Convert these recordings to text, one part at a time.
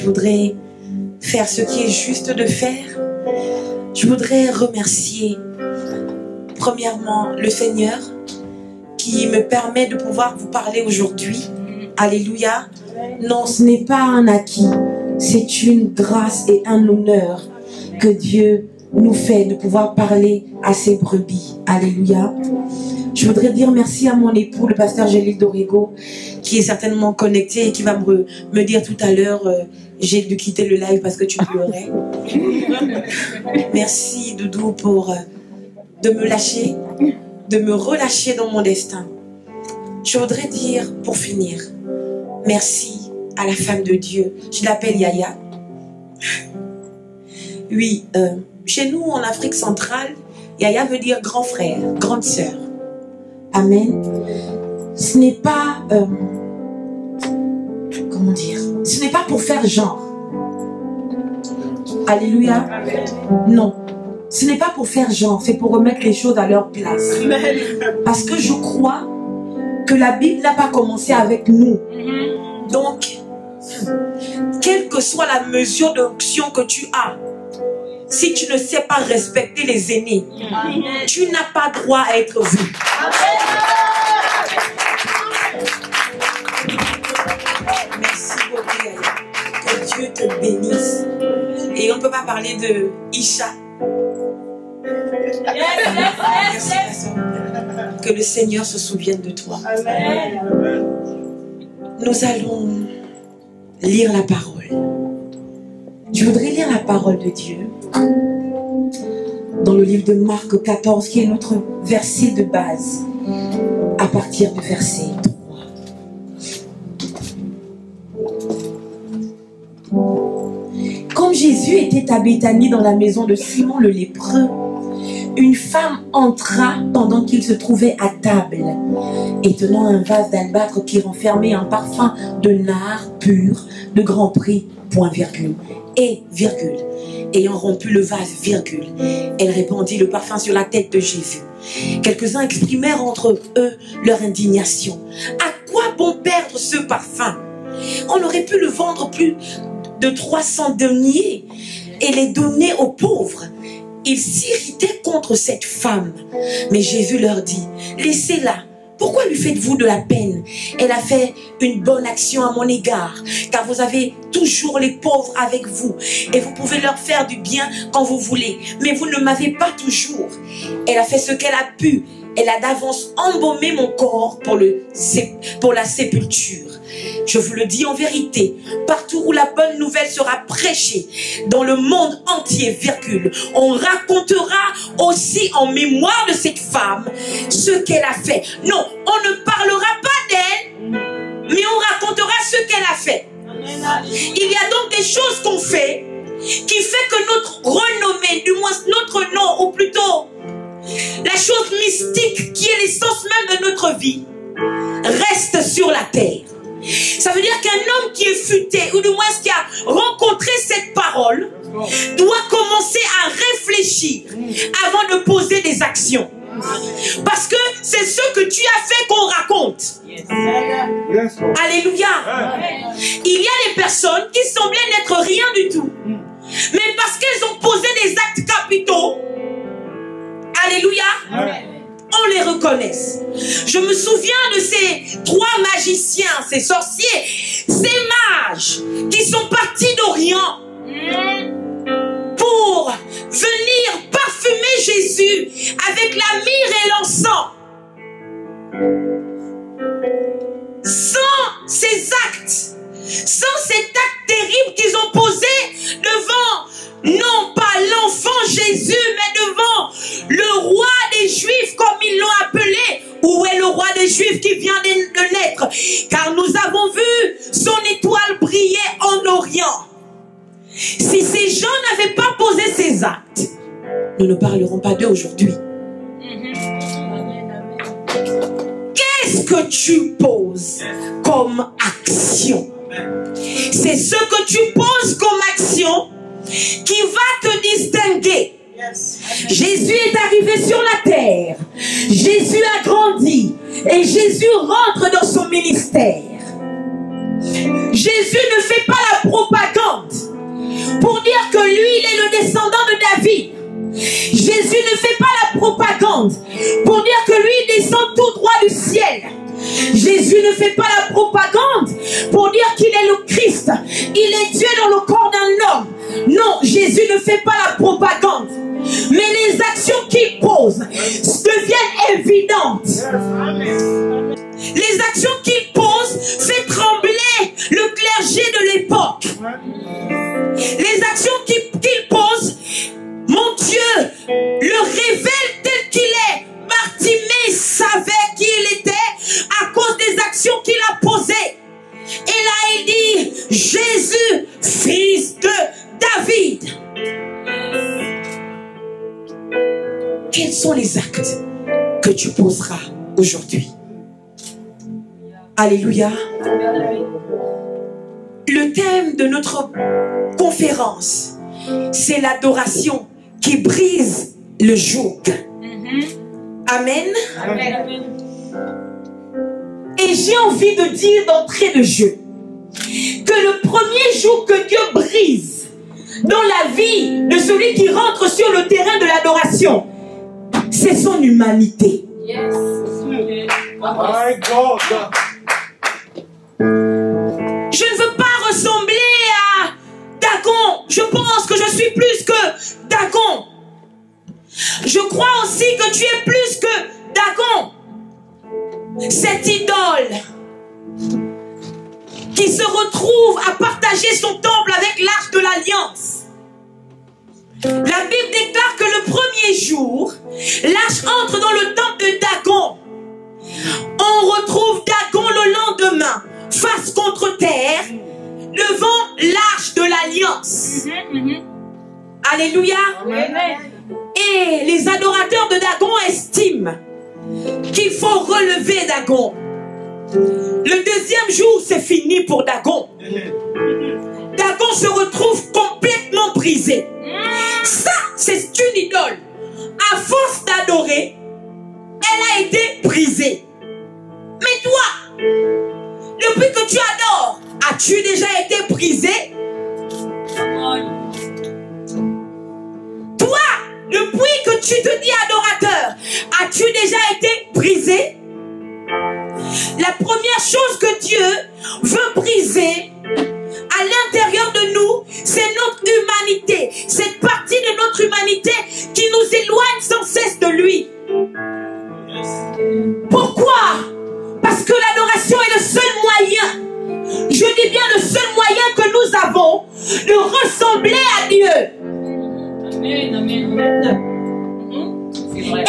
voudrais faire ce qui est juste de faire. Je voudrais remercier premièrement le Seigneur qui me permet de pouvoir vous parler aujourd'hui. Alléluia. Non, ce n'est pas un acquis, c'est une grâce et un honneur que Dieu nous fait de pouvoir parler à ses brebis. Alléluia. Je voudrais dire merci à mon époux, le pasteur Gélil Dorigo, qui est certainement connecté et qui va me dire tout à l'heure, j'ai dû quitter le live parce que tu pleurais. Merci Doudou pour de me lâcher, de me relâcher dans mon destin. Je voudrais dire, pour finir, merci à la femme de Dieu. Je l'appelle Yaya. Oui, chez nous en Afrique centrale, Yaya veut dire grand frère, grande sœur. Amen. Ce n'est pas, comment dire, ce n'est pas pour faire genre. Alléluia. Non, ce n'est pas pour faire genre, c'est pour remettre les choses à leur place. Parce que je crois que la Bible n'a pas commencé avec nous. Donc, quelle que soit la mesure d'onction que tu as, si tu ne sais pas respecter les aînés, tu n'as pas droit à être vu. Merci beaucoup, Yaya. Que Dieu te bénisse. Et on ne peut pas parler de Isha. Merci, ma soeur. Que le Seigneur se souvienne de toi. Nous allons lire la parole. Je voudrais lire la parole de Dieu dans le livre de Marc 14, qui est notre verset de base, à partir du verset 3. Comme Jésus était à Béthanie dans la maison de Simon le lépreux, une femme entra pendant qu'il se trouvait à table et tenant un vase d'albâtre qui renfermait un parfum de nard pur de grand prix, point virgule, et virgule. Ayant rompu le vase, virgule, elle répandit le parfum sur la tête de Jésus. Quelques-uns exprimèrent entre eux leur indignation. À quoi bon perdre ce parfum? On aurait pu le vendre plus de 300 deniers et les donner aux pauvres. Ils s'irritaient contre cette femme. Mais Jésus leur dit, laissez-la. Pourquoi lui faites-vous de la peine? Elle a fait une bonne action à mon égard, car vous avez toujours les pauvres avec vous, et vous pouvez leur faire du bien quand vous voulez, mais vous ne m'avez pas toujours. Elle a fait ce qu'elle a pu. Elle a d'avance embaumé mon corps pour la sépulture. Je vous le dis en vérité, partout où la bonne nouvelle sera prêchée, dans le monde entier, virgule, on racontera aussi en mémoire de cette femme ce qu'elle a fait. Non, on ne parlera pas d'elle, mais on racontera ce qu'elle a fait. Il y a donc des choses qu'on fait qui fait que notre renommée, du moins notre nom, ou plutôt la chose mystique qui est l'essence même de notre vie, reste sur la terre. Ça veut dire qu'un homme qui est futé, ou du moins qui a rencontré cette parole, doit commencer à réfléchir avant de poser des actions. Parce que c'est ce que tu as fait qu'on raconte. Alléluia. Il y a des personnes qui semblaient n'être rien du tout, mais parce qu'elles ont posé des actes capitaux, alléluia, on les reconnaisse. Je me souviens de ces 3 magiciens, ces sorciers, ces mages qui sont partis d'Orient pour venir parfumer Jésus avec la myrrhe et l'encens. Sans ces actes, sans cet acte terrible qu'ils ont posé devant, non pas l'enfant Jésus, mais devant le roi des Juifs, comme ils l'ont appelé. Où est le roi des Juifs qui vient de naître? Car nous avons vu son étoile briller en Orient. Si ces gens n'avaient pas posé ces actes, nous ne parlerons pas d'eux aujourd'hui. Qu'est-ce que tu poses comme action? C'est ce que tu poses comme action qui va te distinguer. Jésus est arrivé sur la terre. Jésus a grandi. Et Jésus rentre dans son ministère. Jésus ne fait pas la propagande pour dire que lui, il est le descendant de David. Jésus ne fait pas la propagande pour dire que lui, il descend tout droit du ciel. Jésus ne fait pas la propagande pour dire qu'il est le Christ. Il est Dieu dans le corps d'un homme. Non, Jésus ne fait pas la propagande. Mais les actions qu'il pose deviennent évidentes. Les actions qu'il pose fait trembler le clergé de l'époque. Les actions qu'il pose, mon Dieu, le révèle tel qu'il est. Bartimée savait qui il était à cause des actions qu'il a posées. Et là, il dit, Jésus, fils de David. Quels sont les actes que tu poseras aujourd'hui? Alléluia. Le thème de notre conférence, c'est l'adoration qui brise le joug. Amen. Amen. Et j'ai envie de dire d'entrée de jeu que le premier joug que Dieu brise dans la vie de celui qui rentre sur le terrain de l'adoration, c'est son humanité. Yes. My God. Je ne veux pas ressembler à Dagon. Je pense que je suis plus que Dagon. Je crois aussi que tu es plus que Dagon. Cette idole qui se retrouve à partager son temple avec l'arche de l'alliance. La Bible déclare que le premier jour, l'arche entre dans le temple de Dagon. On retrouve Dagon le lendemain, face contre terre, devant l'arche de l'alliance. Alléluia. Amen. Et les adorateurs de Dagon estiment qu'il faut relever Dagon. Le deuxième jour, c'est fini pour Dagon. Dagon se retrouve complètement brisé. Ça, c'est une idole. À force d'adorer, elle a été brisée. Mais toi, depuis que tu adores, as-tu déjà été brisé? Toi, depuis que tu te dis adorateur, as-tu déjà été brisé? La première chose que Dieu veut briser à l'intérieur de nous, c'est notre humanité. Cette partie de notre humanité qui nous éloigne sans cesse de lui. Pourquoi? Parce que l'adoration est le seul moyen, je dis bien le seul moyen que nous avons de ressembler à Dieu. Amen, amen, amen.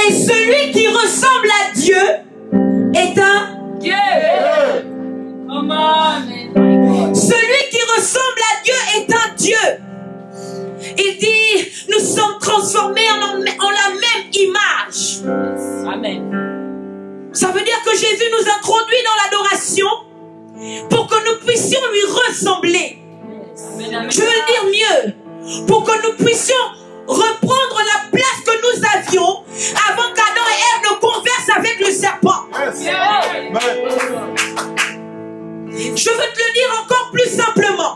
Et celui qui ressemble à Dieu est un Dieu. Amen. Celui qui ressemble à Dieu est un Dieu. Il dit, nous sommes transformés en la même image. Amen. Ça veut dire que Jésus nous introduit dans l'adoration pour que nous puissions lui ressembler. Amen. Je veux le dire mieux, pour que nous puissions reprendre la place que nous avions avant qu'Adam et Ève ne conversent avec le serpent. Je veux te le dire encore plus simplement.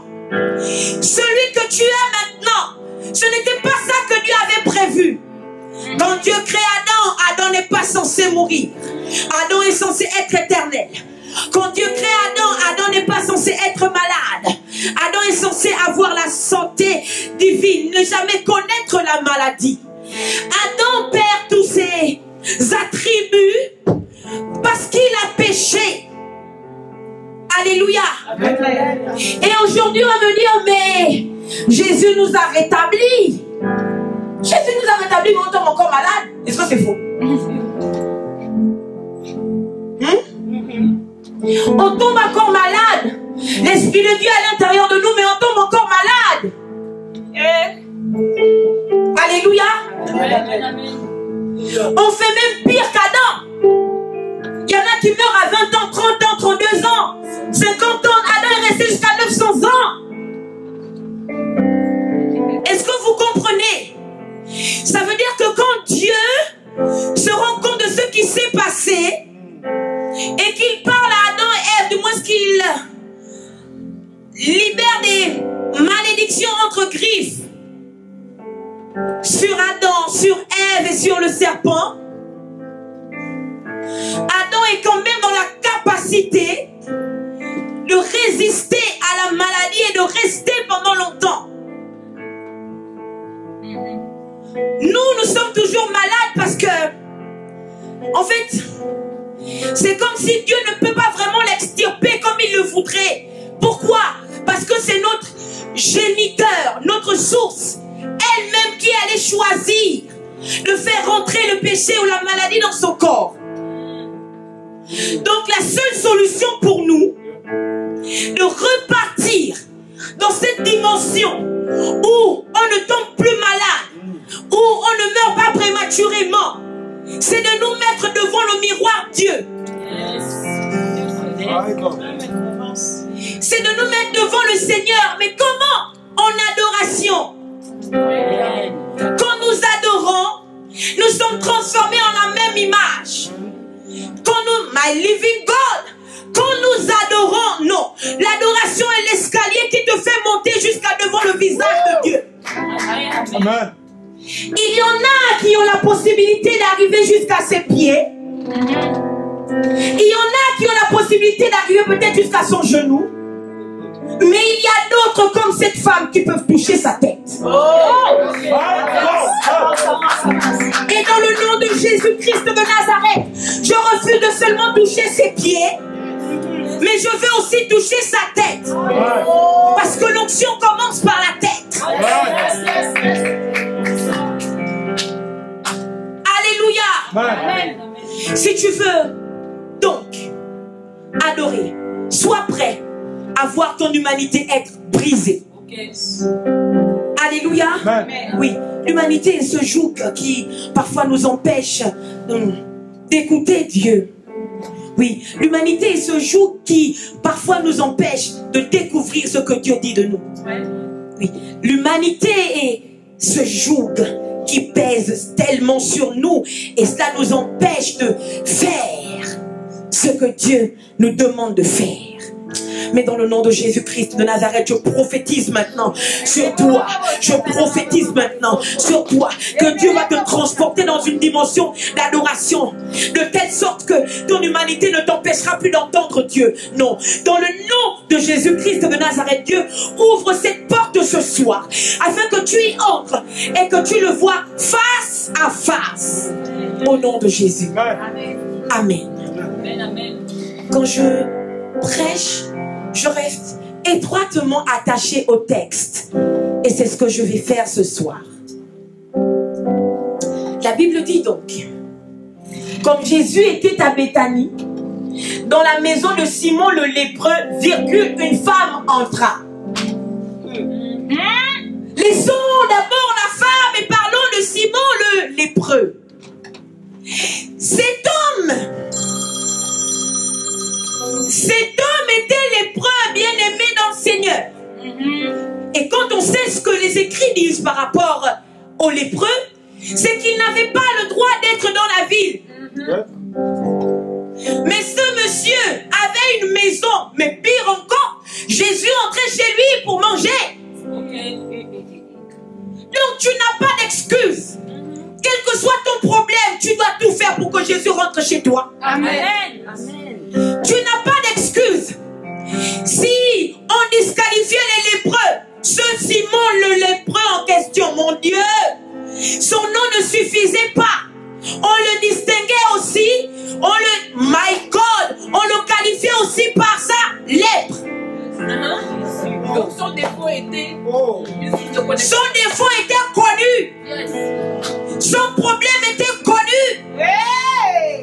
Celui que tu es maintenant, ce n'était pas ça que Dieu avait prévu. Quand Dieu crée Adam, Adam n'est pas censé mourir. Adam est censé être éternel. Quand Dieu crée Adam, Adam n'est pas censé être malade. Adam est censé avoir la santé divine, ne jamais connaître la maladie. Adam perd tous ses attributs parce qu'il a péché. Alléluia. Amen. Et aujourd'hui on va me dire, mais Jésus nous a rétablis. Jésus nous a rétablis, mais on tombe encore malade. Est-ce que c'est faux? On tombe encore malade. L'Esprit de Dieu est à l'intérieur de nous, mais on tombe encore malade. Alléluia. On fait même pire qu'Adam. Il y en a qui meurent à 20 ans, 30 ans, 32 ans, 50 ans. Adam est resté jusqu'à 900 ans. Est-ce que vous comprenez? Ça veut dire que quand Dieu se rend compte de ce qui s'est passé et qu'il parle à Adam et Ève, du moins qu'il libère des malédictions entre griffes sur Adam, sur Ève et sur le serpent. Adam est quand même dans la capacité de résister à la maladie et de rester pendant longtemps. Nous sommes toujours malades parce que, en fait, c'est comme si Dieu ne peut pas vraiment l'extirper comme il le voudrait. Pourquoi? Parce que c'est notre géniteur, notre source, elle-même qui allait choisir de faire rentrer le péché ou la maladie dans son corps. Donc la seule solution pour nous, de repartir dans cette dimension où on ne tombe plus malade, où on ne meurt pas prématurément, c'est de nous mettre devant le miroir Dieu. C'est de nous mettre devant le Seigneur. Mais comment? En adoration. Quand nous adorons, nous sommes transformés en la même image. Quand nous, my living God, quand nous adorons, non. L'adoration est l'escalier qui te fait monter jusqu'à devant le visage de Dieu. Amen. Il y en a qui ont la possibilité d'arriver jusqu'à ses pieds. Il y en a qui ont la possibilité d'arriver peut-être jusqu'à son genou. Mais il y a d'autres comme cette femme qui peuvent toucher sa tête. Et dans le nom de Jésus-Christ de Nazareth, je refuse de seulement toucher ses pieds, mais je veux aussi toucher sa tête. Parce que l'onction commence par la tête. Alléluia. Amen. Si tu veux donc adorer, sois prêt à voir ton humanité être brisée. Alléluia. Amen. Oui, l'humanité est ce joug qui parfois nous empêche d'écouter Dieu. Oui, l'humanité est ce joug qui parfois nous empêche de découvrir ce que Dieu dit de nous. Oui, l'humanité est ce joug qui pèse tellement sur nous et cela nous empêche de faire ce que Dieu nous demande de faire. Mais dans le nom de Jésus-Christ de Nazareth, je prophétise maintenant sur toi. Je prophétise maintenant sur toi que Dieu va te transporter dans une dimension d'adoration, de telle sorte que ton humanité ne t'empêchera plus d'entendre Dieu. Non. Dans le nom de Jésus-Christ de Nazareth, Dieu ouvre cette porte ce soir afin que tu y entres et que tu le vois face à face. Au nom de Jésus. Amen. Amen. Amen. Quand je prêche, je reste étroitement attaché au texte. Et c'est ce que je vais faire ce soir. La Bible dit donc, comme Jésus était à Béthanie, dans la maison de Simon le lépreux, virgule, une femme entra. Laissons d'abord la femme et parlons de Simon le lépreux. Cet homme était lépreux, bien-aimé dans le Seigneur. Et quand on sait ce que les écrits disent par rapport aux lépreux, c'est qu'ils n'avaient pas le droit d'être dans la ville. Mais ce monsieur avait une maison, mais pire encore, Jésus entrait chez lui pour manger. Donc tu n'as pas d'excuse. Quel que soit ton problème, tu dois tout faire pour que Jésus rentre chez toi. Amen. Tu n'as pas d'excuse. Si on disqualifiait les lépreux, ce Simon le lépreux en question, mon Dieu, son nom ne suffisait pas. On le distinguait aussi, my God, on le qualifiait aussi par sa lèpre. Donc son défaut était connu. Son problème était connu.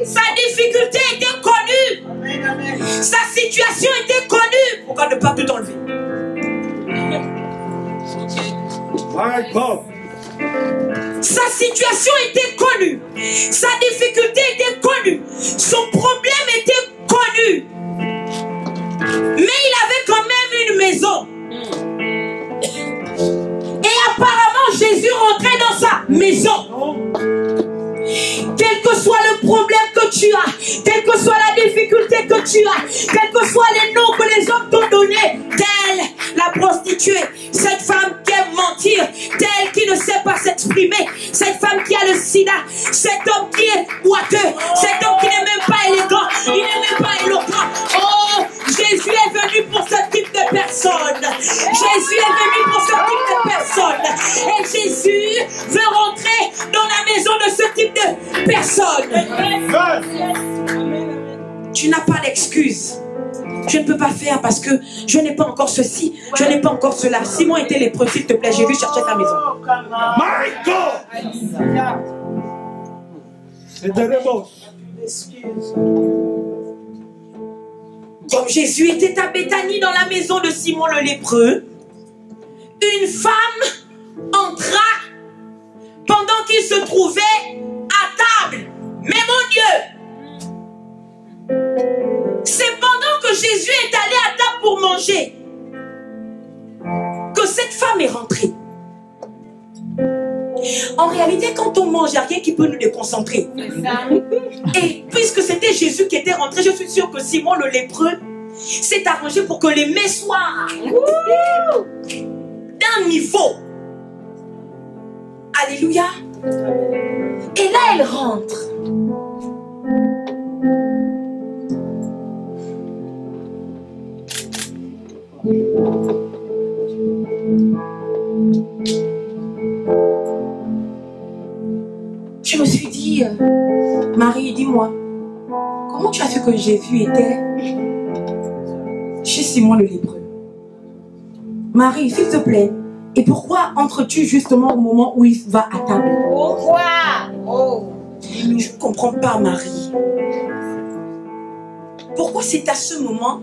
Sa difficulté était connue. Sa situation était connue. Pourquoi ne pas tout enlever? Sa situation était connue. Sa difficulté était connue. Son problème était connu. Mais il avait quand même une maison. Et apparemment, Jésus rentrait dans sa maison. Quel que soit le problème que tu as, quelle que soit la difficulté que tu as, quels que soient les noms que les hommes t'ont donnés, telle tu n'as pas d'excuse. Je ne peux pas faire parce que je n'ai pas encore ceci, je n'ai pas encore cela. Simon était lépreux, s'il te plaît, j'ai vu chercher ta maison. My God! C'est de rebos. Comme Jésus était à Béthanie dans la maison de Simon le lépreux, une femme entra pendant qu'il se trouvait à table. Mais mon Dieu, c'est pendant que Jésus est allé à table pour manger que cette femme est rentrée. En réalité, quand on mange, il n'y a rien qui peut nous déconcentrer. Et puisque c'était Jésus qui était rentré, je suis sûre que Simon le lépreux s'est arrangé pour que les mets soient d'un niveau. Alléluia. Et là, elle rentre. Je me suis dit, Marie, dis-moi, comment tu as su que Jésus était chez Simon le lépreux? Marie, s'il te plaît, et pourquoi entres-tu justement au moment où il va à table? Pourquoi? Oh. Je ne comprends pas, Marie. Pourquoi c'est à ce moment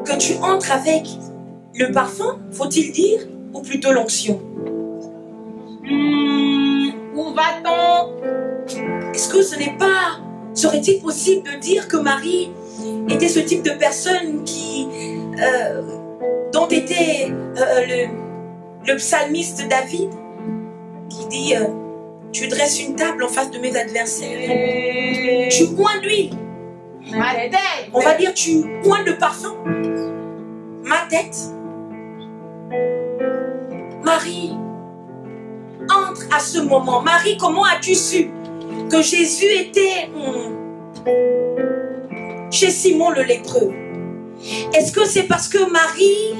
que tu entres avec le parfum, faut-il dire, ou plutôt l'onction? Où va-t-on? Est-ce que ce n'est pas... Serait-il possible de dire que Marie était ce type de personne qui... dont était le psalmiste David, qui dit tu dresses une table en face de mes adversaires. Tu oins d'huile. Ma tête. On va dire tu oins de parfum. Ma tête. Marie, entre à ce moment. Marie, comment as-tu su que Jésus était chez Simon le lépreux? Est-ce que c'est parce que Marie,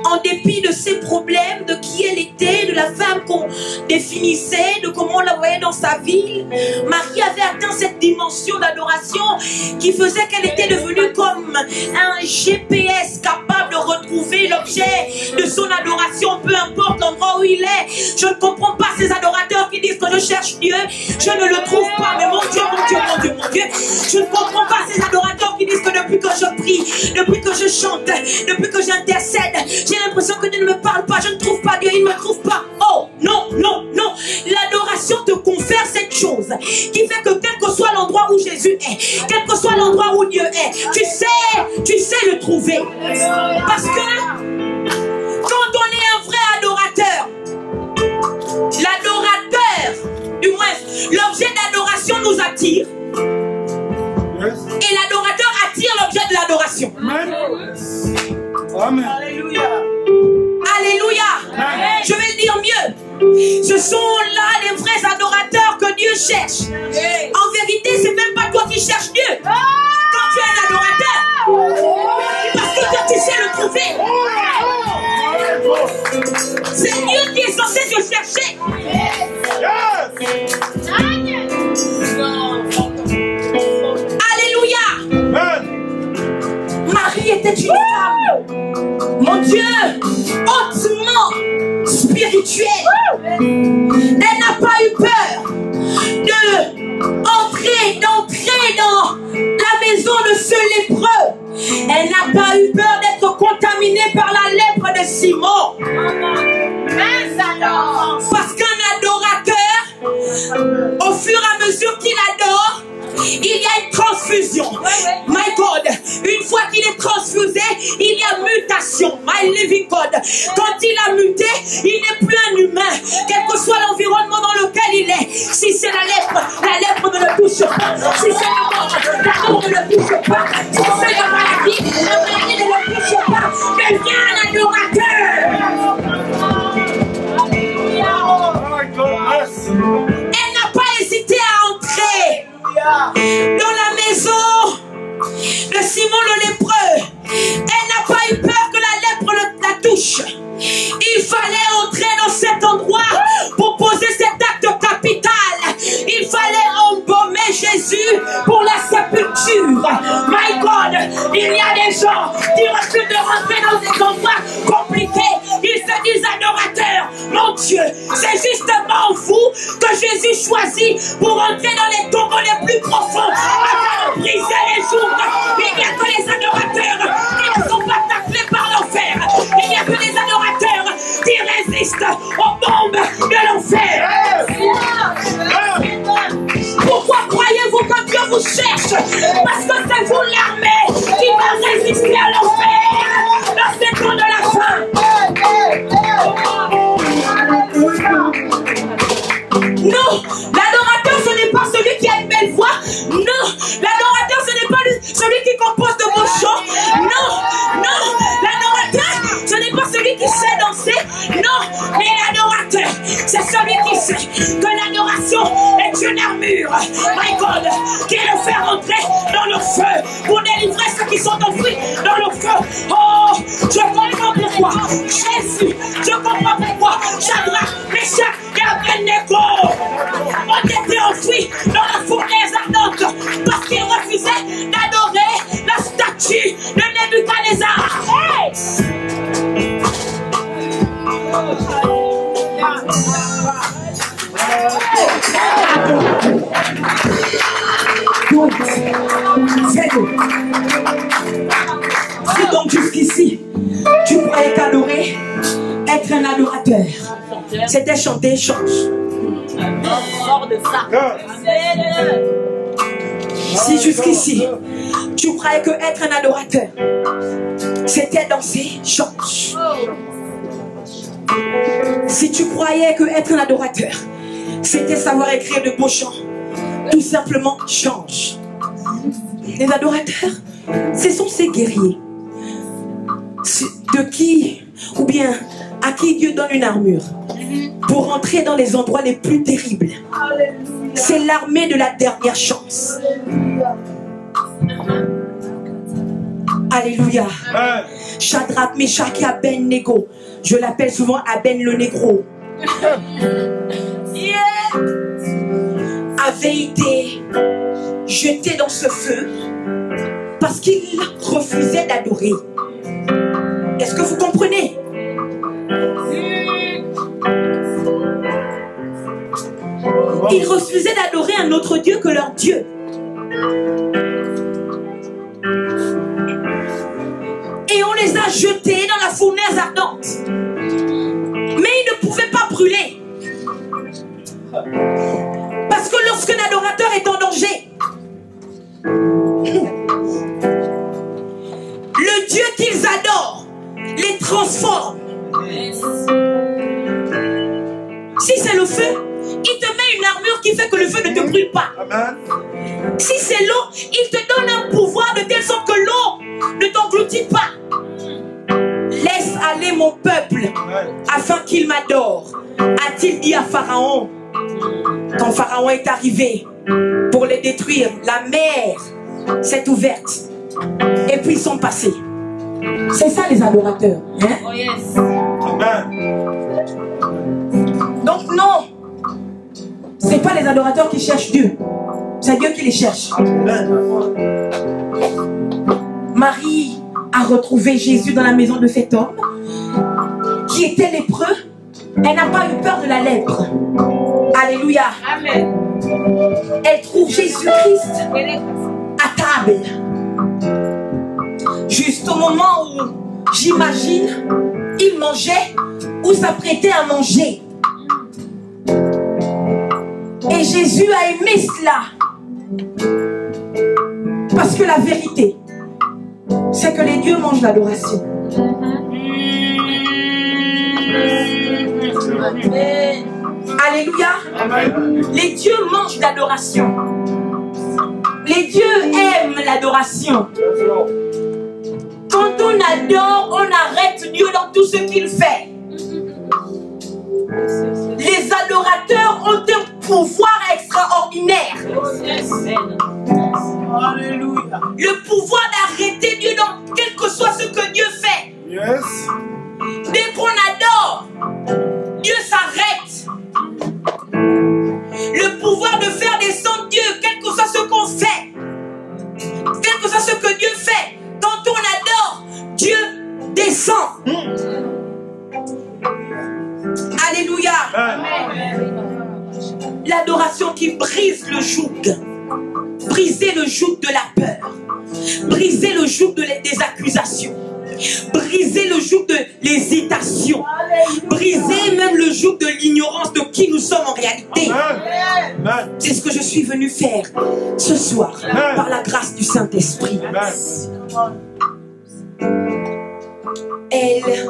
en dépit de ses problèmes, de qui elle était, de la femme qu'on définissait, de comment on la voyait dans sa ville, Marie avait atteint cette dimension d'adoration qui faisait qu'elle était devenue comme un GPS capable de retrouver l'objet de son adoration, peu importe l'endroit où il est. Je ne comprends pas ces adorateurs qui disent que je cherche Dieu, je ne le trouve pas, mais mon Dieu, mon Dieu, mon Dieu, mon Dieu. Je ne comprends pas ces adorateurs qui disent que depuis que je prie, depuis que je chante, depuis que j'intercède, j'ai l'impression que Dieu ne me parle pas, je ne trouve pas Dieu, il ne me trouve pas. Oh, non, non, non. L'adoration te confère cette chose qui fait que quel que soit l'endroit où Jésus est, quel que soit l'endroit où Dieu est, tu sais le trouver. Parce que quand on est un vrai adorateur, l'adorateur, du moins, l'objet d'adoration nous attire. Et l'adorateur attire l'objet de l'adoration. Amen. Alléluia. Alléluia. Amen. Je vais le dire mieux. Ce sont là les vrais adorateurs que Dieu cherche. En vérité, c'est même pas toi qui cherches Dieu. Quand tu es un adorateur, parce que toi tu sais le trouver. C'est Dieu qui est censé te chercher. Alléluia. Marie était une femme, mon Dieu, hautement spirituelle. Elle n'a pas eu peur d'entrer dans la maison de ce lépreux. Elle n'a pas eu peur d'être contaminée par la lèpre de Simon. Mais alors, parce qu'un adorateur, au fur et à mesure qu'il adore, il y a une transfusion. My God, une fois qu'il est transfusé, il y a mutation. My living God, quand il a muté, il n'est plus un humain, quel que soit l'environnement dans lequel il est. Si c'est la lèpre ne le touche pas. Si c'est la mort ne le touche pas. Si c'est la maladie ne le touche pas. Devient un adorateur. Elle n'a pas hésité à entrer dans la maison de Simon le lépreux. Elle n'a pas eu peur que la lèpre la touche. Il fallait entrer dans cet endroit pour poser cet acte capital. Il fallait embaumer Jésus pour la sépulture. gens qui refusent de rentrer dans des endroits compliqués, ils se disent adorateurs. Mon Dieu, c'est justement vous que Jésus choisit pour entrer dans les tombeaux les plus profonds afin de briser les jours. Il n'y a que les adorateurs qui ne sont pas taclés par l'enfer. Il n'y a que les adorateurs qui résistent aux bombes de l'enfer. Pourquoi croyez-vous que Dieu vous cherche? Parce que c'est vous l'armée qui va résister à l'enfer dans ces temps de la fin. Non, l'adorateur ce n'est pas celui qui a une belle voix. Non, l'adorateur ce n'est pas celui qui compose de beaux chants. Non, non, l'adorateur ce n'est pas celui qui sait danser. Non, mais l'adorateur c'est celui qui sait que l'adoration est une armure. My God, qui le fait rentrer dans le feu pour délivrer ceux qui sont enfouis dans le feu. Oh, je comprends pourquoi Jésus, je comprends pourquoi Shadrach, Meshach et Abednego ont été enfouis dans la fournaise ardente parce qu'ils refusaient d'adorer la statue de Nebuchadnezzar. Hey! Si donc jusqu'ici tu croyais qu'adorer, être un adorateur, c'était chanter, change. Sors de ça. Si jusqu'ici tu croyais que être un adorateur, c'était danser, change. Si tu croyais que être un adorateur, c'était savoir écrire de beaux chants, tout simplement change. Les adorateurs, ce sont ces guerriers de qui, ou bien à qui Dieu donne une armure pour entrer dans les endroits les plus terribles. C'est l'armée de la dernière chance. Alléluia. Shadrach, Meshach et Abednego. Je l'appelle souvent Aben le négro. Avait été jeté dans ce feu parce qu'il refusait d'adorer. Est-ce que vous comprenez? Ils refusaient d'adorer un autre Dieu que leur Dieu. Et on les a jetés dans la fournaise ardente. Mais ils ne pouvaient pas brûler. Parce que lorsqu'un adorateur est en danger, le Dieu qu'ils adorent les transforme. Si c'est le feu, il te met une armure qui fait que le feu ne te brûle pas. Si c'est l'eau, il te donne un pouvoir de telle sorte que l'eau ne t'engloutit pas. Laisse aller mon peuple afin qu'il m'adore, a-t-il dit à Pharaon. Quand Pharaon est arrivé pour les détruire, la mer s'est ouverte et puis ils sont passés. C'est ça les adorateurs, hein? Oh yes. Donc non, c'est pas les adorateurs qui cherchent Dieu, c'est Dieu qui les cherche. Marie a retrouvé Jésus dans la maison de cet homme qui était lépreux. Elle n'a pas eu peur de la lèpre. Alléluia. Amen. Elle trouve Jésus-Christ à table. Juste au moment où, j'imagine, il mangeait ou s'apprêtait à manger. Et Jésus a aimé cela. Parce que la vérité, c'est que les dieux mangent l'adoration. Alléluia. Les dieux mangent l'adoration. Les dieux aiment l'adoration. Quand on adore, on arrête Dieu dans tout ce qu'il fait. Les adorateurs ont un pouvoir extraordinaire. Alléluia. Le pouvoir d'arrêter Dieu dans quel que soit ce que Dieu fait. Yes. Dès qu'on adore, Dieu s'arrête. Le pouvoir de faire descendre Dieu, quel que soit ce qu'on fait, quel que soit ce que Dieu fait, quand on adore, sang. Alléluia. L'adoration qui brise le joug. Briser le joug de la peur. Briser le joug des accusations. Briser le joug de l'hésitation. Briser même le joug de l'ignorance de qui nous sommes en réalité. C'est ce que je suis venu faire ce soir par la grâce du Saint-Esprit. Elle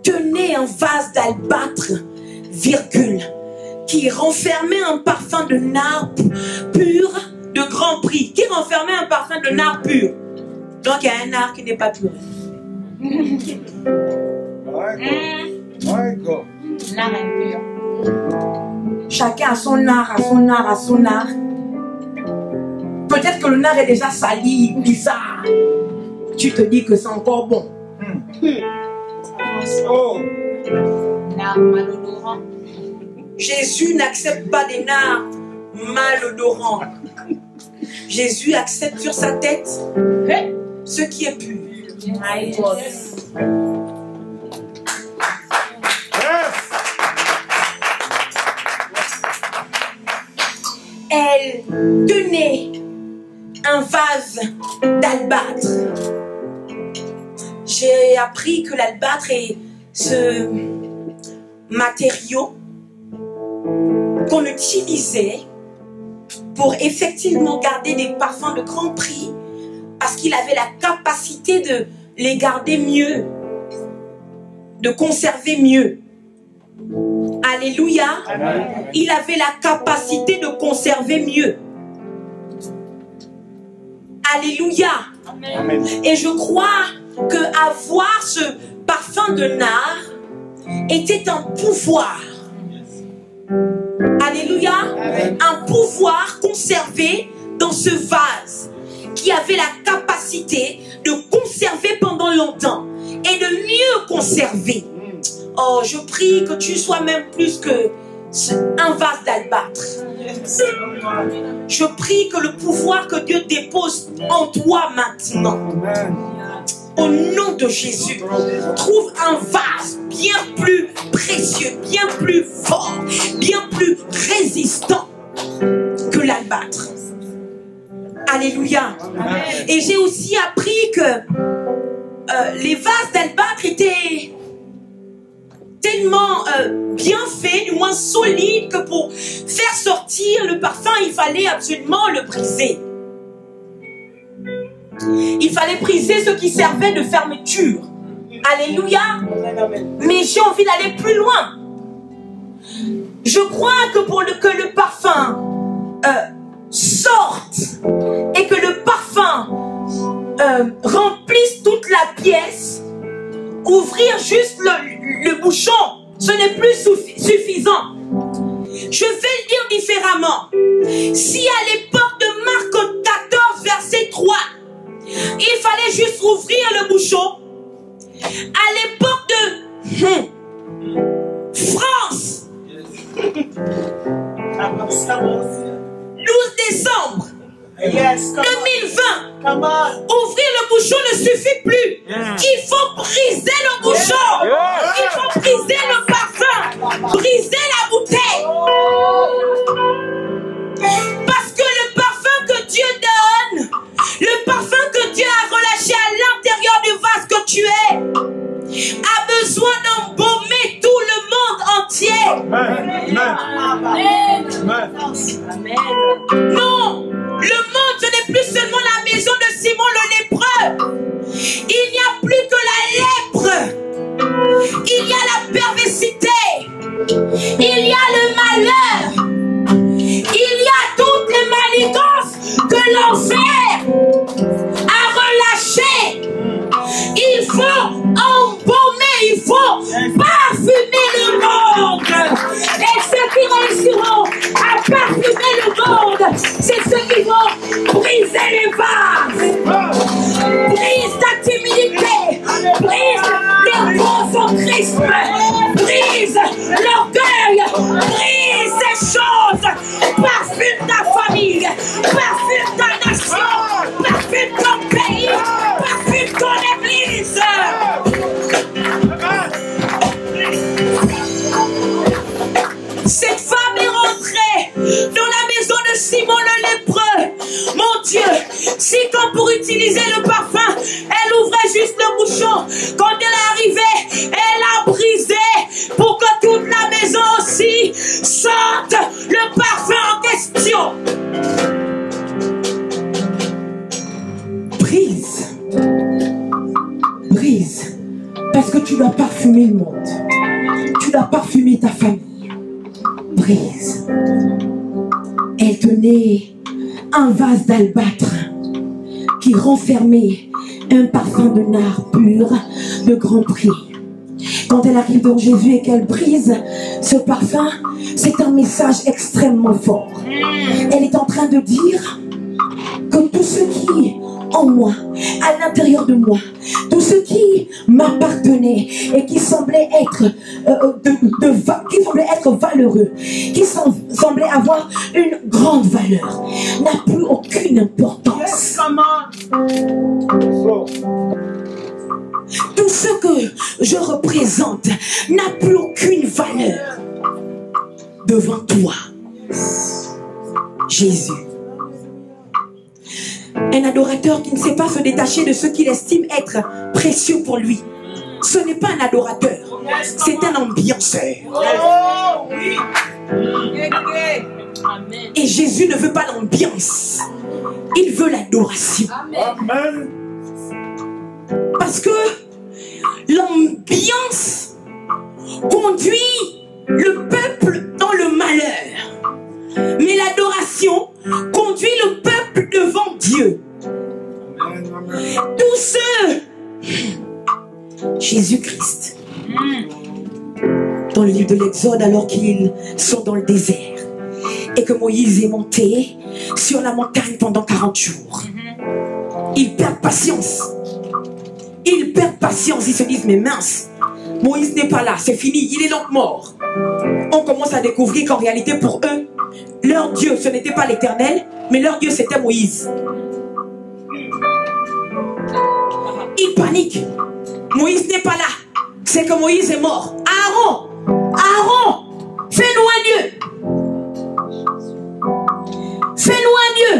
tenait un vase d'albâtre, virgule, qui renfermait un parfum de nard pur de grand prix. Qui renfermait un parfum de nard pur? Donc il y a un nard qui n'est pas pur. Chacun a son nard, a son nard, a son nard. Peut-être que le nard est déjà sali, bizarre. Tu te dis que c'est encore bon. Jésus n'accepte pas des nards malodorants. Jésus accepte sur sa tête ce qui est pur. Elle tenait un vase d'albâtre. J'ai appris que l'albâtre est ce matériau qu'on utilisait pour effectivement garder des parfums de grand prix parce qu'il avait la capacité de les garder mieux, de conserver mieux. Alléluia. Amen. Il avait la capacité de conserver mieux. Alléluia. Amen. Et je crois que avoir ce parfum de nard était un pouvoir. Alléluia. Amen. Un pouvoir conservé dans ce vase qui avait la capacité de conserver pendant longtemps et de mieux conserver. Oh, je prie que tu sois même plus que un vase d'albâtre. Je prie que le pouvoir que Dieu dépose en toi maintenant, au nom de Jésus, trouve un vase bien plus précieux, bien plus fort, bien plus résistant que l'albâtre. Alléluia. Amen. Et j'ai aussi appris que les vases d'albâtre étaient tellement bien fait, du moins solide, que pour faire sortir le parfum, il fallait absolument le briser. Il fallait briser ce qui servait de fermeture. Alléluia. Mais j'ai envie d'aller plus loin. Je crois que pour que le parfum sorte et que le parfum remplisse toute la pièce, ouvrir juste le bouchon, ce n'est plus suffisant. Je vais le dire différemment. Si à l'époque de Marc 14, verset 3, il fallait juste ouvrir le bouchon, à l'époque de France, 12 décembre 2020, ouvrir le bouchon ne suffit plus. Il faut briser le bouchon. Il faut briser le parfum. Briser la bouteille. Parce que le parfum que Dieu donne, le parfum que Dieu a relâché à l'intérieur du vase que tu es, a besoin d'embaumer tout le monde entier. Non, le monde, ce n'est plus seulement la maison de Simon le lépreux. Il n'y a plus que la lèpre. Il y a la perversité. Il y a le malheur. Il y a toutes les manigances que l'enfer a relâchées. Il faut embaumer, il faut parfumer le monde. Et ceux qui réussiront à parfumer le monde, c'est ceux qui vont briser les vases. Brise ta timidité. Brise l'égocentrisme. Brise l'orgueil. Brise ces choses. Parfume ta famille. Parfume ta nation. Parfume ton pays. Parfume ton église. Dieu, si comme pour utiliser le parfum, elle ouvrait juste le bouchon, quand elle est arrivée, elle a brisé pour que toute la maison aussi sente le parfum en question. Brise. Brise. Parce que tu dois parfumer le monde. Tu dois parfumer ta famille. Brise. Elle tenait un vase d'albâtre qui renfermait un parfum de nard pur de grand prix. Quand elle arrive devant Jésus et qu'elle brise ce parfum, c'est un message extrêmement fort. Elle est en train de dire que tout ce qui en moi, à l'intérieur de moi, tout ce qui m'appartenait et qui semblait être valeureux, qui semblait avoir une grande valeur, n'a plus aucune importance. Tout ce que je représente n'a plus aucune valeur devant toi, Jésus. Un adorateur qui ne sait pas se détacher de ce qu'il estime être précieux pour lui, ce n'est pas un adorateur, c'est un ambianceur. Et Jésus ne veut pas l'ambiance, il veut l'adoration. Parce que l'ambiance conduit le peuple dans le malheur, mais l'adoration conduit le peuple devant Dieu. Tous ceux, Jésus-Christ, dans le livre de l'Exode, alors qu'ils sont dans le désert et que Moïse est monté sur la montagne pendant 40 jours, ils perdent patience. Ils perdent patience, ils se disent mais mince, Moïse n'est pas là, c'est fini, il est donc mort. On commence à découvrir qu'en réalité pour eux, leur Dieu ce n'était pas l'Éternel, mais leur Dieu c'était Moïse. Ils paniquent, Moïse n'est pas là, c'est que Moïse est mort. Aaron, fais-nous un Dieu. Fais-nous un Dieu.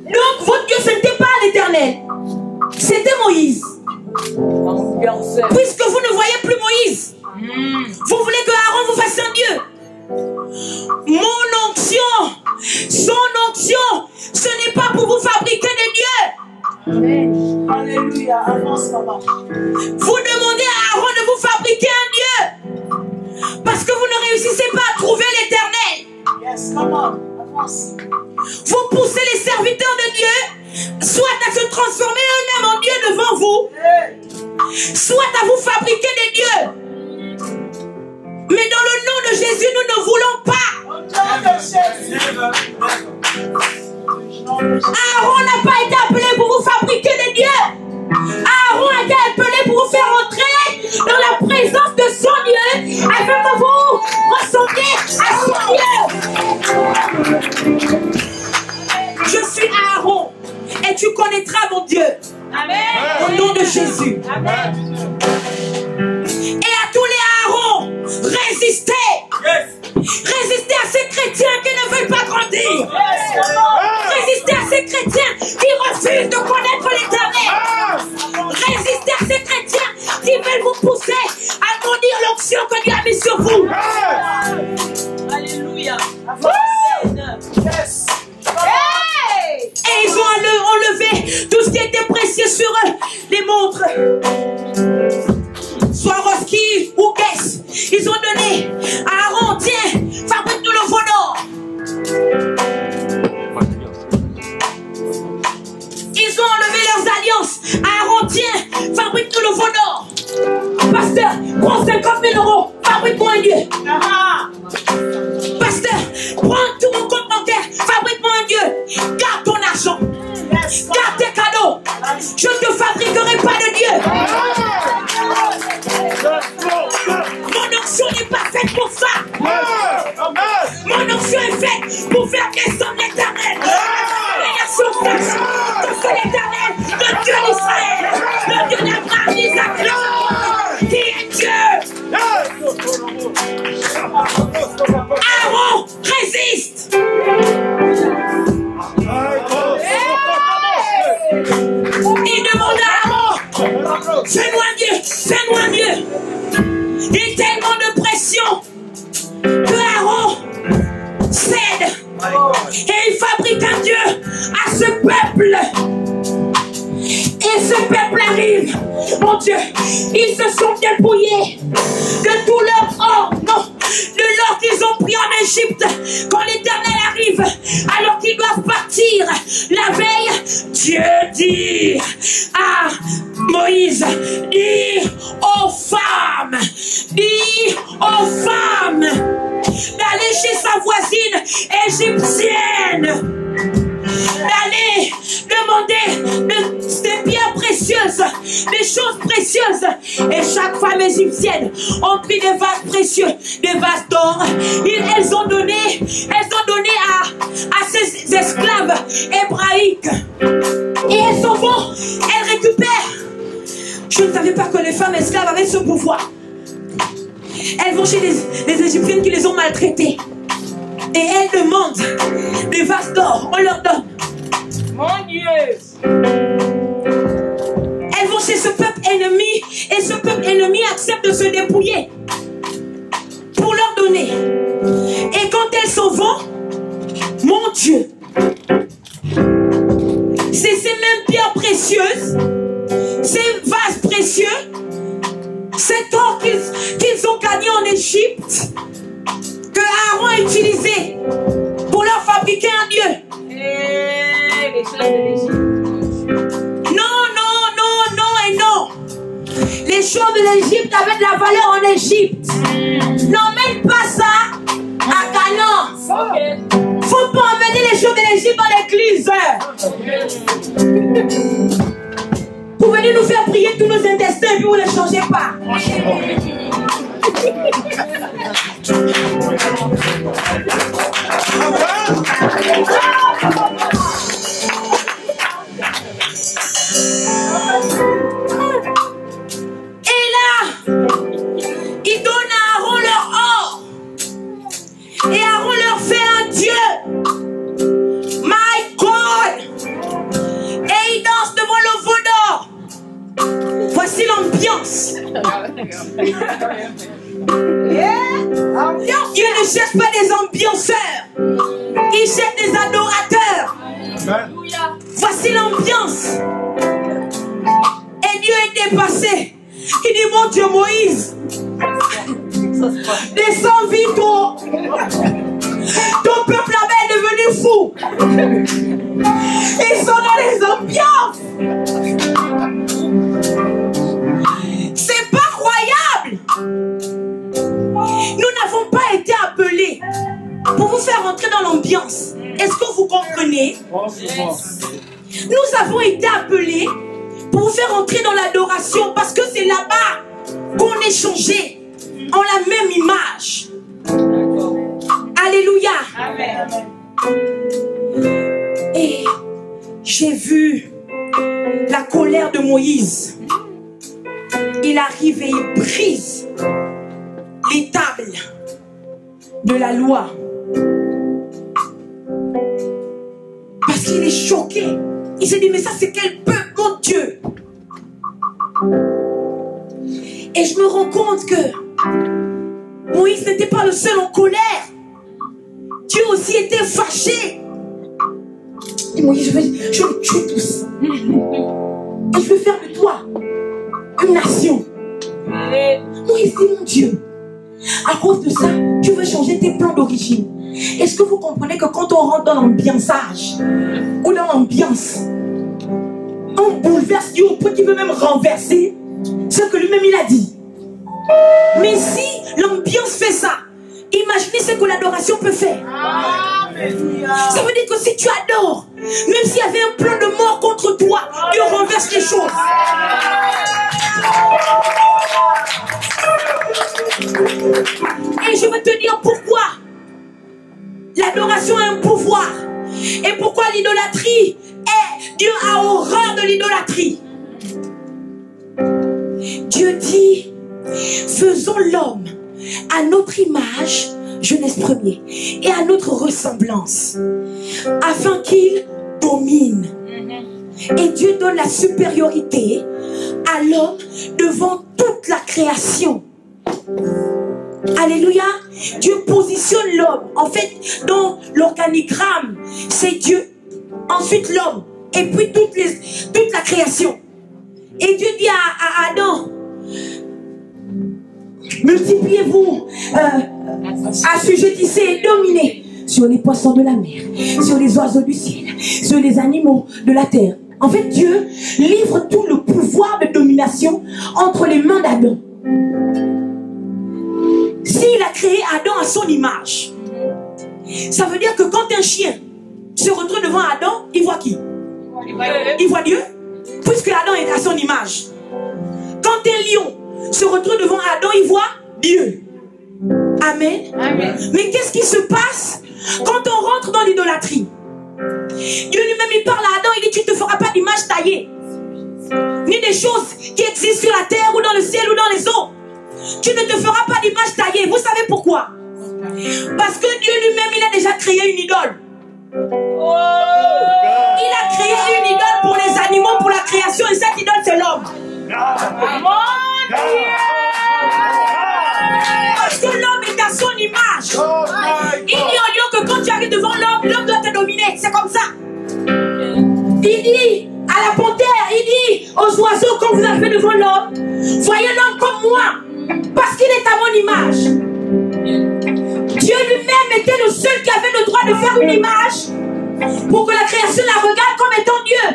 Donc votre Dieu ce n'était pas l'Éternel, c'était Moïse. Puisque vous ne voyez plus Moïse, vous voulez que Aaron vous fasse un Dieu. Mon onction, son onction, ce n'est pas pour vous fabriquer des dieux. Alléluia, avance là-bas. Vous demandez à Aaron de vous fabriquer un Dieu parce que vous ne réussissez pas à trouver l'Éternel. Yes, come on, avance. Vous poussez les serviteurs de Dieu soit à se transformer eux-mêmes en Dieu devant vous, soit à vous fabriquer des dieux. Mais dans le nom de Jésus, nous ne voulons pas. Aaron n'a pas été appelé pour vous fabriquer des dieux. Aaron a été appelé pour vous faire entrer dans la présence de son Dieu afin que vous ressembliez à son Dieu. Je suis Aaron et tu connaîtras mon Dieu. Amen. Au nom de Jésus. Amen. Et à tous les Aarons, résistez. Yes. Résistez à ces chrétiens qui ne veulent pas grandir. Yes. Résistez à ces chrétiens qui refusent de connaître l'Éternel. Résistez à ces chrétiens qui veulent vous pousser à grandir l'onction que Dieu a mis sur vous. Alléluia. Yes. Et ils ont enlevé tout ce qui était précieux sur eux. Les montres, Swarovski ou Guess. Ils ont donné à Aaron, tiens, fabrique-nous le veau d'or. Ils ont enlevé leurs alliances. Aaron, tiens, fabrique-nous le veau d'or. Pasteur, prends 50 000 euros, fabrique-moi un Dieu. Pasteur, prends tout mon compte bancaire, fabrique-moi un Dieu. Garde ton argent, garde tes cadeaux. Je ne te fabriquerai pas de Dieu. Mon onction n'est pas faite pour ça. Mon onction est faite pour faire descendre l'Éternel. Que l'Éternel, le Dieu d'Israël, le Dieu d'Abraham, d'Isaac, qui est Dieu. Aaron, résiste. peuple arrive, mon Dieu, ils se sont dépouillés de tout leur or, non, de l'or qu'ils ont pris en Égypte. Quand l'Éternel arrive, alors qu'ils doivent partir la veille, Dieu dit à Moïse, dis aux femmes d'aller chez sa voisine égyptienne, d'aller demander des pierres précieuses, des choses précieuses. Et chaque femme égyptienne ont pris des vases précieux, des vases d'or. Elles ont donné à ces esclaves hébraïques. Et elles s'en vont, elles récupèrent. Je ne savais pas que les femmes esclaves avaient ce pouvoir. Elles vont chez les Égyptiennes qui les ont maltraitées. Et elles demandent des vases d'or. On leur donne. Mon Dieu. Elles vont chez ce peuple ennemi. Et ce peuple ennemi accepte de se dépouiller pour leur donner. Et quand elles s'en vont, mon Dieu, c'est ces mêmes pierres précieuses, ces vases précieux, cet or qu'ils ont gagné en Égypte, que Aaron a utilisé pour leur fabriquer un dieu. Les choses de l'Égypte. Non et non. Les choses de l'Égypte avaient de la valeur en Égypte. N'emmène pas ça à Canaan. Okay. Faut pas emmener les choses de l'Égypte dans l'église. Vous venez nous faire prier tous nos intestins et puis vous ne les changez pas. Et là, ils donnent à Aaron leur or. Et Aaron leur fait un dieu. My God. Et ils dansent devant le veau d'or. Voici l'ambiance. Dieu ne cherche pas des ambianceurs. Il cherche des adorateurs. Voici l'ambiance. Et Dieu est dépassé. Il dit, mon Dieu, Moïse, descends vite. Ton peuple là-bas est devenu fou. Ils sont dans les ambiances. C'est pas croyable. Nous n'avons pas été appelés pour vous faire entrer dans l'ambiance. Est-ce que vous comprenez? Nous avons été appelés pour vous faire entrer dans l'adoration parce que c'est là-bas qu'on est changé en la même image. Alléluia. Amen. Et j'ai vu la colère de Moïse. Il arrive et il brise les tables de la loi. Parce qu'il est choqué. Il s'est dit, mais ça c'est quel peuple, mon Dieu. Et je me rends compte que Moïse n'était pas le seul en colère. Dieu aussi était fâché. Et Moïse, je vais les tuer tous. Et je vais faire de toi une nation. Moïse dit, mon Dieu, à cause de ça, tu veux changer tes plans d'origine. Est-ce que vous comprenez que quand on rentre dans l'ambiançage ou dans l'ambiance, on bouleverse Dieu au point qu'il veut même renverser ce que lui-même il a dit. Mais si l'ambiance fait ça, imaginez ce que l'adoration peut faire. Ça veut dire que si tu adores, même s'il y avait un plan de mort contre toi, Dieu renverse les choses. Et je vais te dire pourquoi l'adoration a un pouvoir. Et pourquoi l'idolâtrie est... Dieu a horreur de l'idolâtrie. Dieu dit, faisons l'homme à notre image, Genèse 1er, et à notre ressemblance, afin qu'il domine. Et Dieu donne la supériorité à l'homme devant toute la création. Alléluia. Dieu positionne l'homme. En fait, dans l'organigramme, c'est Dieu, ensuite l'homme, et puis toute la création. Et Dieu dit à Adam, multipliez-vous, assujettissez, dominez sur les poissons de la mer, sur les oiseaux du ciel, sur les animaux de la terre. En fait, Dieu livre tout le pouvoir de domination entre les mains d'Adam. S'il a créé Adam à son image, ça veut dire que quand un chien se retrouve devant Adam, il voit qui? Il voit Dieu, puisque Adam est à son image. Quand un lion se retrouve devant Adam, il voit Dieu. Amen. Amen. Mais qu'est-ce qui se passe quand on rentre dans l'idolâtrie? Dieu lui-même, il parle à Adam, il dit, tu ne te feras pas d'image taillée, ni des choses qui existent sur la terre ou dans le ciel ou dans les eaux. Tu ne te feras pas d'image taillée. Vous savez pourquoi? Parce que Dieu lui-même, il a déjà créé une idole. Il a créé une idole pour les animaux, pour la création, et cette idole, c'est l'homme. Parce que l'homme est à son image. Il dit au lieu que quand tu arrives devant l'homme, l'homme doit te dominer. C'est comme ça. Il dit à la panthère, il dit aux oiseaux, quand vous arrivez devant l'homme, voyez l'homme comme moi, parce qu'il est à mon image. Dieu lui-même était le seul qui avait le droit de faire une image pour que la création la regarde comme étant Dieu.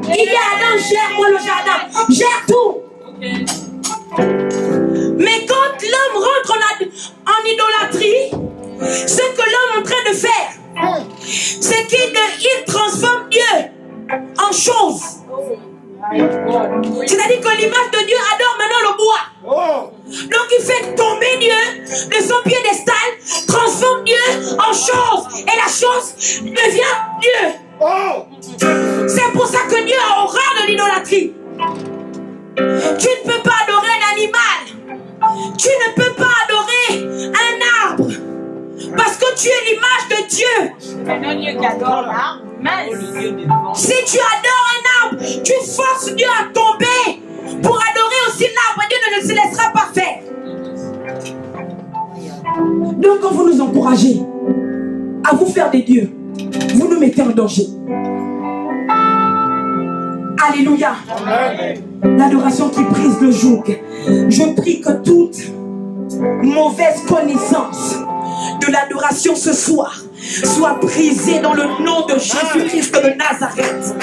Il dit à Adam, gère-moi le jardin, gère tout. Mais quand l'homme rentre en idolâtrie, ce que l'homme est en train de faire, c'est qu'il transforme Dieu en chose. C'est-à-dire que l'image de Dieu adore maintenant le bois. Donc il fait tomber Dieu de son piédestal, transforme Dieu en chose, et la chose devient Dieu. C'est pour ça que Dieu a horreur de l'idolâtrie. Tu ne peux pas adorer un animal. Tu ne peux pas adorer un arbre. Parce que tu es l'image de Dieu. Si tu adores un arbre, tu forces Dieu à tomber pour adorer aussi l'arbre. Dieu ne se laissera pas faire. Donc quand vous nous encouragez à vous faire des dieux, vous nous mettez en danger. Alléluia. L'adoration qui brise le joug. Je prie que toute mauvaise connaissance de l'adoration ce soir soit brisée dans le nom de Jésus-Christ de Nazareth.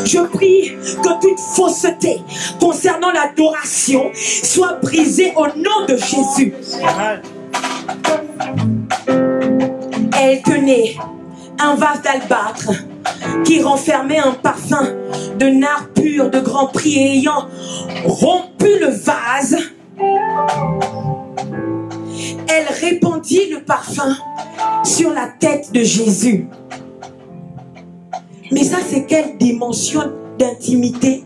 Je prie que toute fausseté concernant l'adoration soit brisée au nom de Jésus. Elle tenait un vase d'albâtre qui renfermait un parfum de nard pur de grand prix, et ayant rompu le vase, elle répandit le parfum sur la tête de Jésus. Mais ça, c'est quelle dimension d'intimité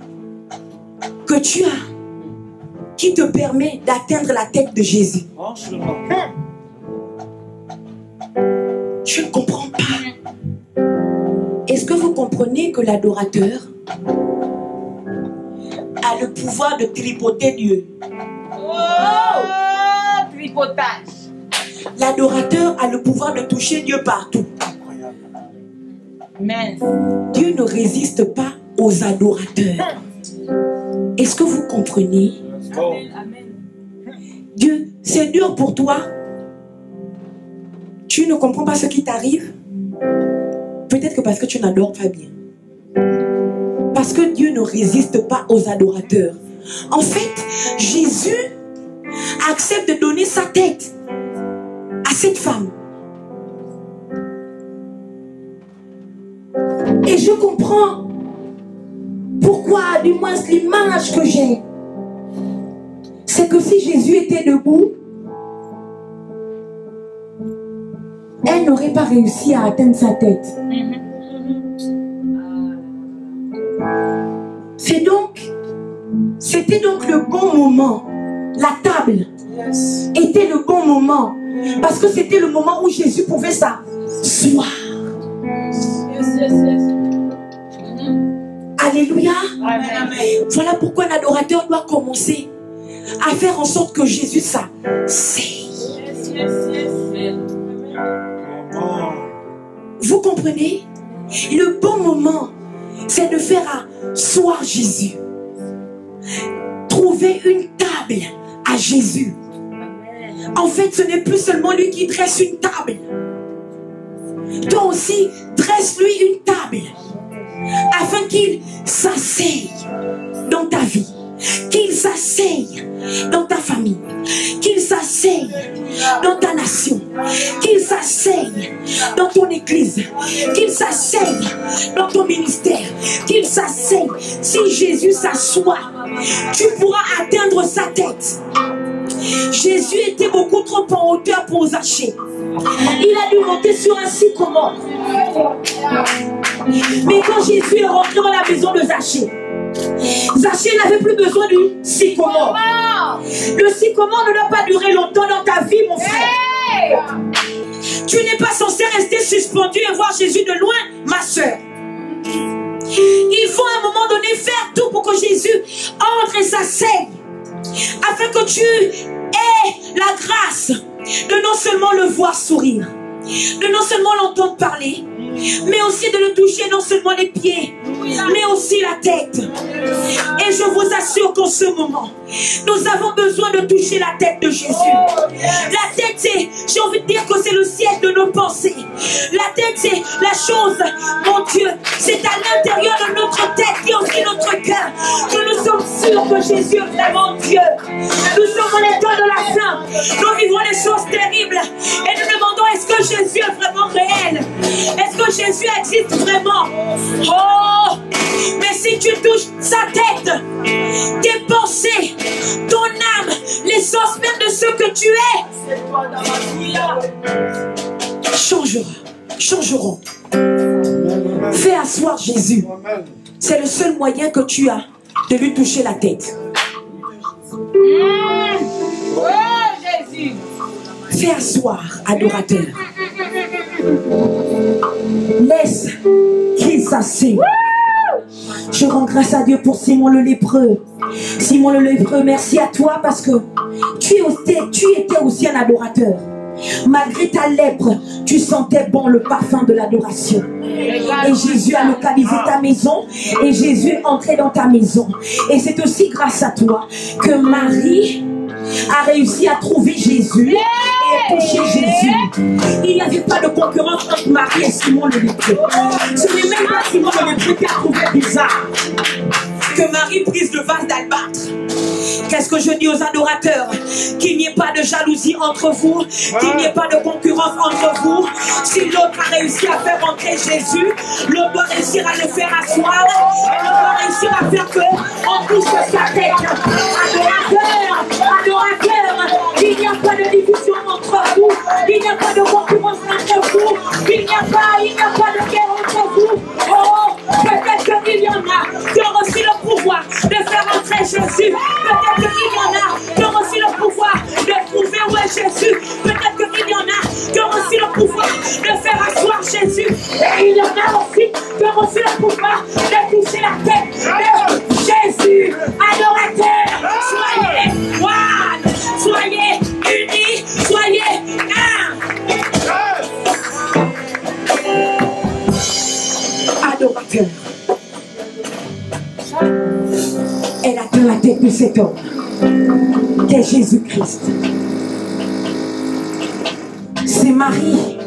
que tu as qui te permet d'atteindre la tête de Jésus? Je ne comprends pas. Est-ce que vous comprenez que l'adorateur a le pouvoir de tripoter Dieu? Tripotage. L'adorateur a le pouvoir de toucher Dieu partout. Amen. Dieu ne résiste pas aux adorateurs. Est-ce que vous comprenez? Amen. Dieu, c'est dur pour toi. Tu ne comprends pas ce qui t'arrive. Peut-être que parce que tu n'adores pas bien. Parce que Dieu ne résiste pas aux adorateurs. En fait, Jésus accepte de donner sa tête à cette femme. Et je comprends pourquoi, du moins l'image que j'ai, c'est que si Jésus était debout, elle n'aurait pas réussi à atteindre sa tête. C'était donc le bon moment. La table était le bon moment. Parce que c'était le moment où Jésus pouvait s'asseoir. Alléluia. Voilà pourquoi l'adorateur doit commencer à faire en sorte que Jésus s'asseye. Vous comprenez? Le bon moment, c'est de faire asseoir Jésus. trouver une table à Jésus. En fait, ce n'est plus seulement lui qui dresse une table. Toi aussi, dresse-lui une table afin qu'il s'asseye dans ta vie, qu'il s'asseye dans ta famille, qu'il s'asseye dans ta nation, qu'il s'asseye dans ton église, qu'il s'asseye dans ton ministère, qu'il s'asseye. Si Jésus s'assoit, tu pourras atteindre sa tête. Jésus était beaucoup trop en hauteur pour Zachée. Il a dû monter sur un sycomore. Mais quand Jésus est rentré dans la maison de Zachée, Zachée n'avait plus besoin du sycomore. Le sycomore ne doit pas durer longtemps dans ta vie, mon frère. Tu n'es pas censé rester suspendu et voir Jésus de loin, ma soeur. Il faut à un moment donné faire tout pour que Jésus entre et s'asseye, afin que tu aies la grâce de non seulement le voir sourire, de non seulement l'entendre parler, mais aussi de le toucher non seulement les pieds, mais aussi la tête. Et je vous assure qu'en ce moment, nous avons besoin de toucher la tête de Jésus. La tête, c'est, j'ai envie de dire que c'est le siège de nos pensées. La tête, c'est la chose, mon Dieu, c'est à l'intérieur de notre tête et aussi notre cœur que nous sommes sûrs que Jésus est vraiment Dieu. Nous sommes en état de la fin. Nous vivons des choses terribles et nous demandons, est-ce que Jésus est vraiment réel? Est-ce que Jésus existe vraiment? Oh! Mais si tu touches sa tête, tes pensées, ton âme, l'essence même de ce que tu es, changeront. Fais asseoir Jésus. C'est le seul moyen que tu as de lui toucher la tête. Oh Jésus. Fais asseoir, adorateur. Laisse qu'il s'assied. Je rends grâce à Dieu pour Simon le lépreux. Simon le lépreux, merci à toi parce que tu étais aussi un adorateur. Malgré ta lèpre, tu sentais bon le parfum de l'adoration. Et Jésus a localisé ta maison et Jésus est entré dans ta maison. Et c'est aussi grâce à toi que Marie a réussi à trouver Jésus et à toucher Jésus. Il n'y avait pas de concurrence entre Marie et Simon le lépreux. Ce n'est même pas Simon le lépreux qui a trouvé bizarre que Marie prise le vase d'albâtre. Qu'est-ce que je dis aux adorateurs? Qu'il n'y ait pas de jalousie entre vous, qu'il n'y ait pas de concurrence entre vous. Si l'autre a réussi à faire entrer Jésus, l'autre doit réussir à le faire asseoir, et l'autre doit réussir à faire qu'on touche sa tête. Adorateur, il n'y a pas de division entre vous, il n'y a pas de concurrence entre vous, il n'y a pas de guerre entre vous. Oh, peut-être qu'il y en a qui ont reçu le pouvoir de faire entrer Jésus. Peut-être qu'il y en a qui ont reçu le pouvoir de trouver où est Jésus. Peut-être qu'il y en a qui ont reçu le pouvoir de faire asseoir Jésus. Et il y en a aussi qui ont reçu le pouvoir de toucher la tête de Jésus. Adorateur, soyez one, soyez unis, soyez un. Adorateur. Elle atteint la tête de cet homme, qu'est Jésus-Christ. C'est Marie.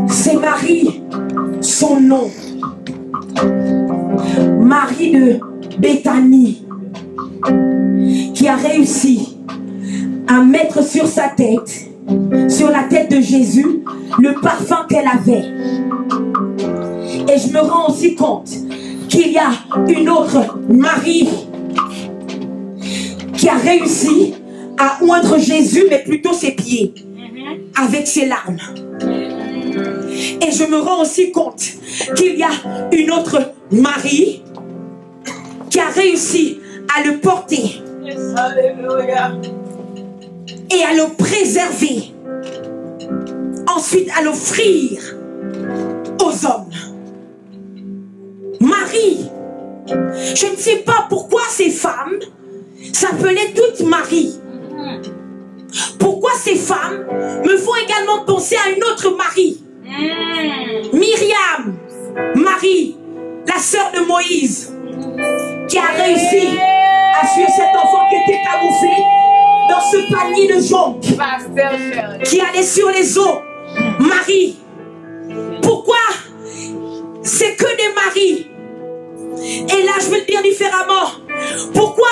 C'est Marie, son nom. Marie de Béthanie, qui a réussi à mettre sur sa tête, sur la tête de Jésus, le parfum qu'elle avait. Et je me rends aussi compte qu'il y a une autre Marie qui a réussi à oindre Jésus, mais plutôt ses pieds, avec ses larmes. Et je me rends aussi compte qu'il y a une autre Marie qui a réussi à le porter et à le préserver, ensuite à l'offrir aux hommes. Marie, je ne sais pas pourquoi ces femmes s'appelaient toutes Marie. Pourquoi ces femmes me font également penser à une autre Marie, Myriam, Marie, la sœur de Moïse. qui a réussi à suivre cet enfant qui était camouflé dans ce panier de joncs qui allait sur les eaux. Marie. Pourquoi c'est que des maris? Et là, je vais le dire différemment. Pourquoi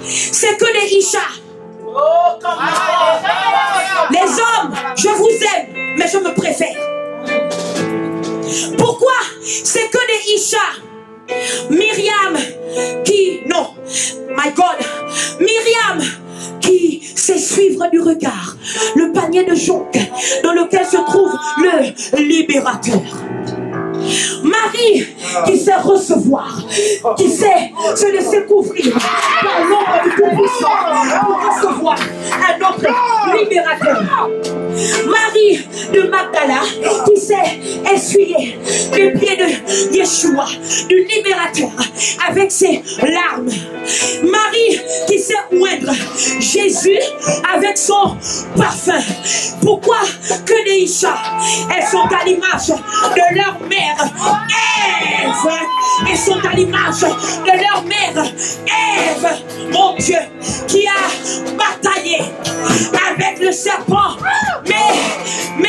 c'est que des Isha? Les hommes, je vous aime, mais je me préfère. Pourquoi c'est que des Isha? Myriam qui, non, my God, Myriam qui sait suivre du regard le panier de joncs dans lequel se trouve le libérateur. Marie qui sait recevoir, qui sait se laisser couvrir par l'ombre du Tout-Puissant pour recevoir un autre libérateur. Marie de Magdala qui sait essuyer les pieds de Yeshua, du libérateur, avec ses larmes. Marie qui sait oindre Jésus avec son parfum. Pourquoi que des Isha? Elles sont à l'image de leur mère Ève. Elles sont à l'image de leur mère Ève, mon Dieu, qui a bataillé avec le serpent, mais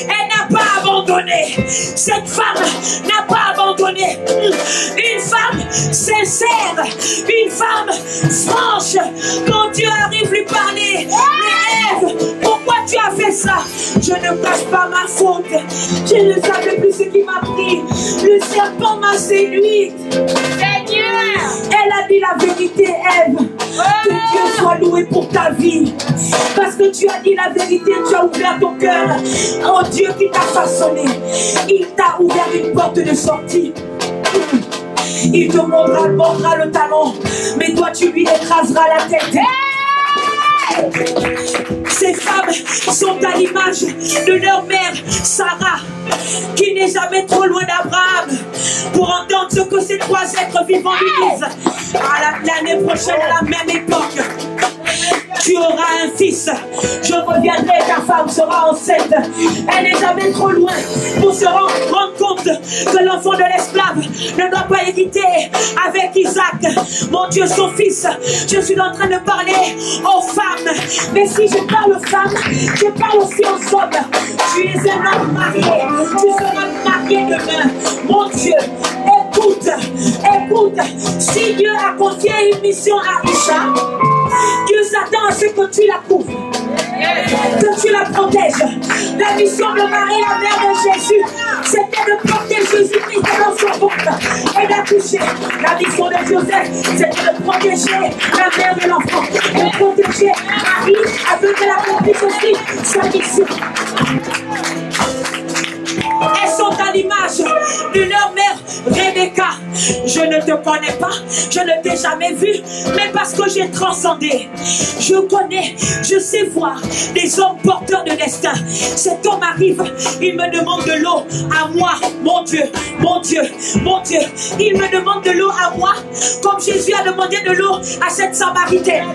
elle n'a pas abandonné. Cette femme n'a pas abandonné. Une femme sincère, une femme franche. Quand Dieu arrive lui parler, mais Ève, pourquoi tu as fait ça? Je ne cache pas ma faute. Je ne savais plus ce qui m'a pris. Le serpent m'a séduite. Seigneur, elle a dit la vérité, Ève. Que Dieu soit loué pour ta vie. Parce que tu as dit la vérité, tu as ouvert ton cœur. Oh Dieu qui t'a façonné, il t'a ouvert une porte de sortie. Il te mordra le talon, mais toi tu lui écraseras la tête. Ces femmes sont à l'image de leur mère Sarah, qui n'est jamais trop loin d'Abraham pour entendre ce que ces trois êtres vivants lui disent. L'année prochaine, à la même époque, tu auras un fils. Je reviendrai, ta femme sera enceinte. Elle n'est jamais trop loin pour se rendre compte que l'enfant de l'esclave ne doit pas hériter avec Isaac, mon Dieu, son fils. Je suis en train de parler aux femmes. Mais si je parle aux femmes, je parle aussi aux hommes. Tu es un homme marié. Tu seras marié demain. Mon Dieu, écoute. Si Dieu a confié une mission à Isha, Dieu s'attend à ce que tu la couvres, que tu la protèges. La mission de Marie, la mère de Jésus, c'était de porter Jésus-Christ dans son ventre et d'accoucher. La mission de Joseph, c'était de protéger la mère de l'enfant, de protéger Marie afin qu'elle accomplisse aussi sa mission. Elles sont à l'image de leur mère Rebecca. Je ne te connais pas, je ne t'ai jamais vu, mais parce que j'ai transcendé, je connais, je sais voir des hommes porteurs de destin. Cet homme arrive, il me demande de l'eau à moi, mon Dieu, mon Dieu, mon Dieu. Il me demande de l'eau à moi, comme Jésus a demandé de l'eau à cette Samaritaine.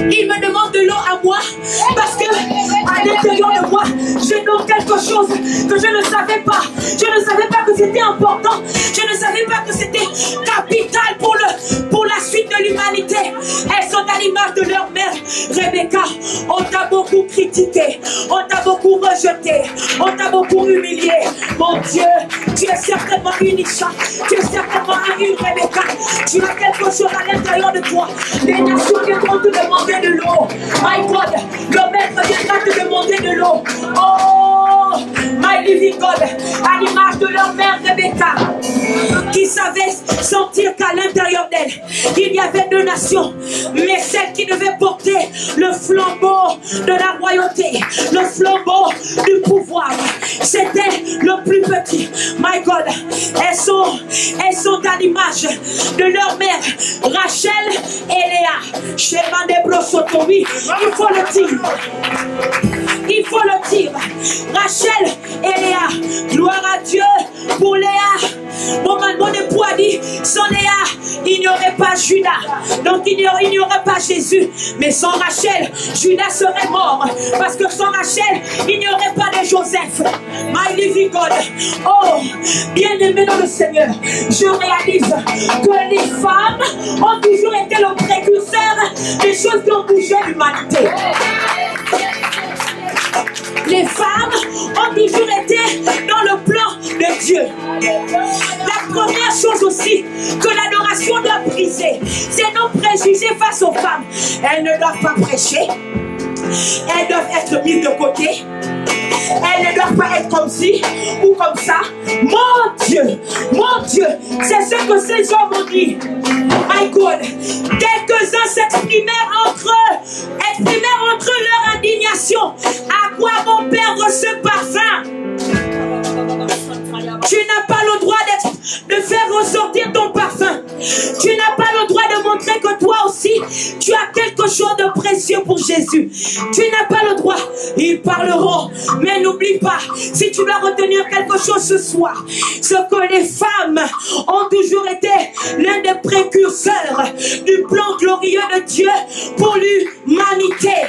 Il me demande de l'eau à moi parce que à l'intérieur de moi, j'ai donc quelque chose que je ne savais pas. Je ne savais pas que c'était important. Je ne savais pas que c'était capital pour la suite de l'humanité. Elles sont à l'image de leur mère, Rebecca. On t'a beaucoup critiqué, on t'a beaucoup rejeté, on t'a beaucoup humilié. Mon Dieu, tu es certainement une Isha, tu es certainement une Rebecca. Tu as quelque chose à l'intérieur de toi. Les nations viendront te demander de l'eau. My God, le maître viendra te demander de l'eau. Oh, my living God, à l'image de leur mère Rebecca, qui savait sentir qu'à l'intérieur d'elle, il y avait deux nations, mais celle qui devait porter le flambeau de la royauté, le flambeau du pouvoir, c'était le plus petit. My God, elles sont à l'image de leur mère Rachel et Léa. Schéma des brosotomies, il faut le dire. Il faut le dire. Rachel et Léa, gloire à Dieu pour Léa. Mon époux a dit, sans Léa, il n'y aurait pas Judas. Donc il n'y aurait pas Jésus. Mais sans Rachel, Judas serait mort. Parce que sans Rachel, il n'y aurait pas de Joseph. My living God. Oh, Bien-aimés dans le Seigneur, je réalise que les femmes ont toujours été le précurseur des choses qui ont bougé l'humanité. Les femmes ont toujours été dans le plan de Dieu. La première chose aussi que l'adoration doit briser, c'est nos préjugés face aux femmes. Elles ne doivent pas prêcher. Elles doivent être mises de côté. Elles ne doivent pas être comme ci ou comme ça. Mon Dieu, c'est ce que ces hommes ont dit. My God, quelques-uns s'exprimèrent entre leur indignation. À quoi bon perdre ce parfum? Tu n'as pas le droit de faire ressortir ton parfum. Tu n'as pas le droit de montrer que toi aussi, tu as quelque chose de précieux pour Jésus. Tu n'as pas le droit. Ils parleront. Mais n'oublie pas, si tu dois retenir quelque chose ce soir, c'est que les femmes ont toujours été l'un des précurseurs du plan glorieux de Dieu pour l'humanité.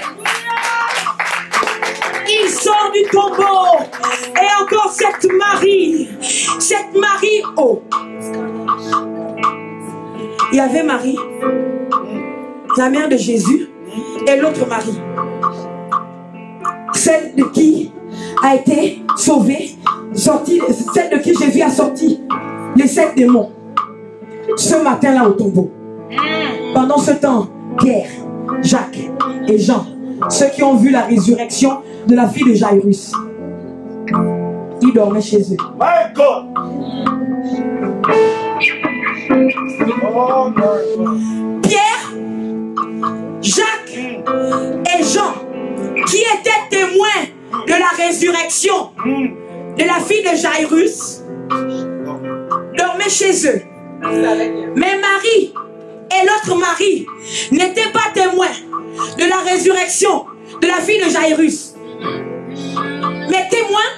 Il sort du tombeau. Et encore cette Marie, oh. Il y avait Marie, la mère de Jésus, et l'autre Marie, celle de qui a été sauvée, sortie, celle de qui Jésus a sorti les 7 démons. Ce matin-là au tombeau. Pendant ce temps, Pierre, Jacques et Jean, ceux qui ont vu la résurrection de la fille de Jairus, ils dormaient chez eux. My God. Pierre, Jacques et Jean, qui étaient témoins de la résurrection de la fille de Jairus, dormaient chez eux. Mais Marie et l'autre Marie n'étaient pas témoins de la résurrection de la fille de Jairus, mais témoins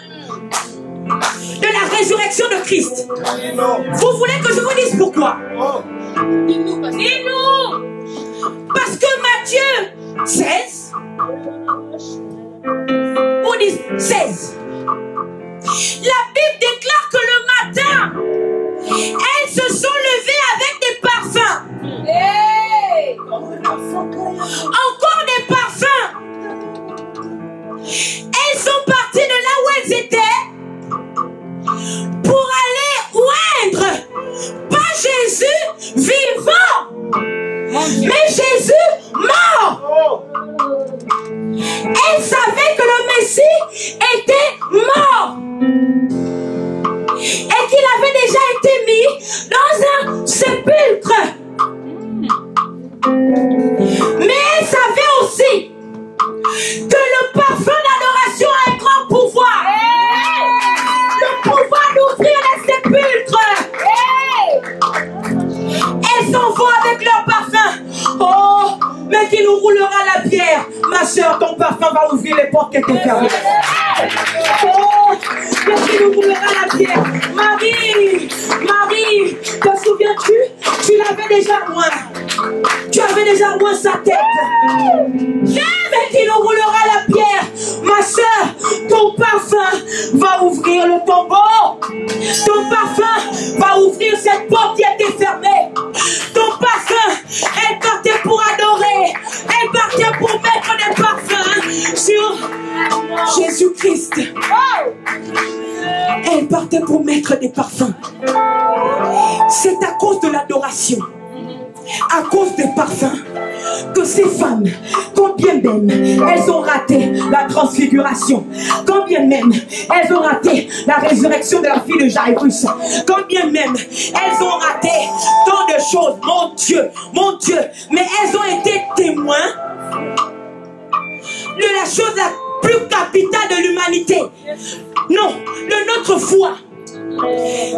de la résurrection de Christ. Vous voulez que je vous dise pourquoi? Dis-nous. Parce que Matthieu 16, on dit 16, la Bible déclare que le matin, elles se sont levées avec des parfums. Hey! Encore des parfums. Elles sont parties de là où elles étaient pour aller oindre, pas Jésus vivant, mais Jésus mort. Elles savaient que le Messie était mort et qu'il avait déjà été mis dans un sépulcre. Mais elles savaient aussi que le parfum d'adoration a un grand pouvoir. Le pouvoir d'ouvrir les sépulcres. Elles s'en vont avec leur parfum. Oh, mais qui nous roulera la pierre. Ma soeur, ton parfum va ouvrir les portes qui étaient fermées. Oh, mais qui nous roulera la pierre. Marie, te souviens-tu? Tu l'avais déjà loin. Tu avais déjà loin sa tête. Mais qui nous roulera la pierre. Ma soeur, ton parfum va ouvrir le tombeau. Ton parfum va ouvrir cette porte qui était fermée. Ton parfum, elle partait pour adorer. Elle partait pour mettre des parfums sur Jésus-Christ. Elle partait pour mettre des parfums. C'est à cause de l'adoration, à cause des parfums, que ces femmes, combien même elles ont raté la transfiguration, combien même elles ont raté la résurrection de la fille de Jairus, combien même elles ont raté tant de choses, mon Dieu, mais elles ont été témoins de la chose la plus capitale de l'humanité. Non, de notre foi.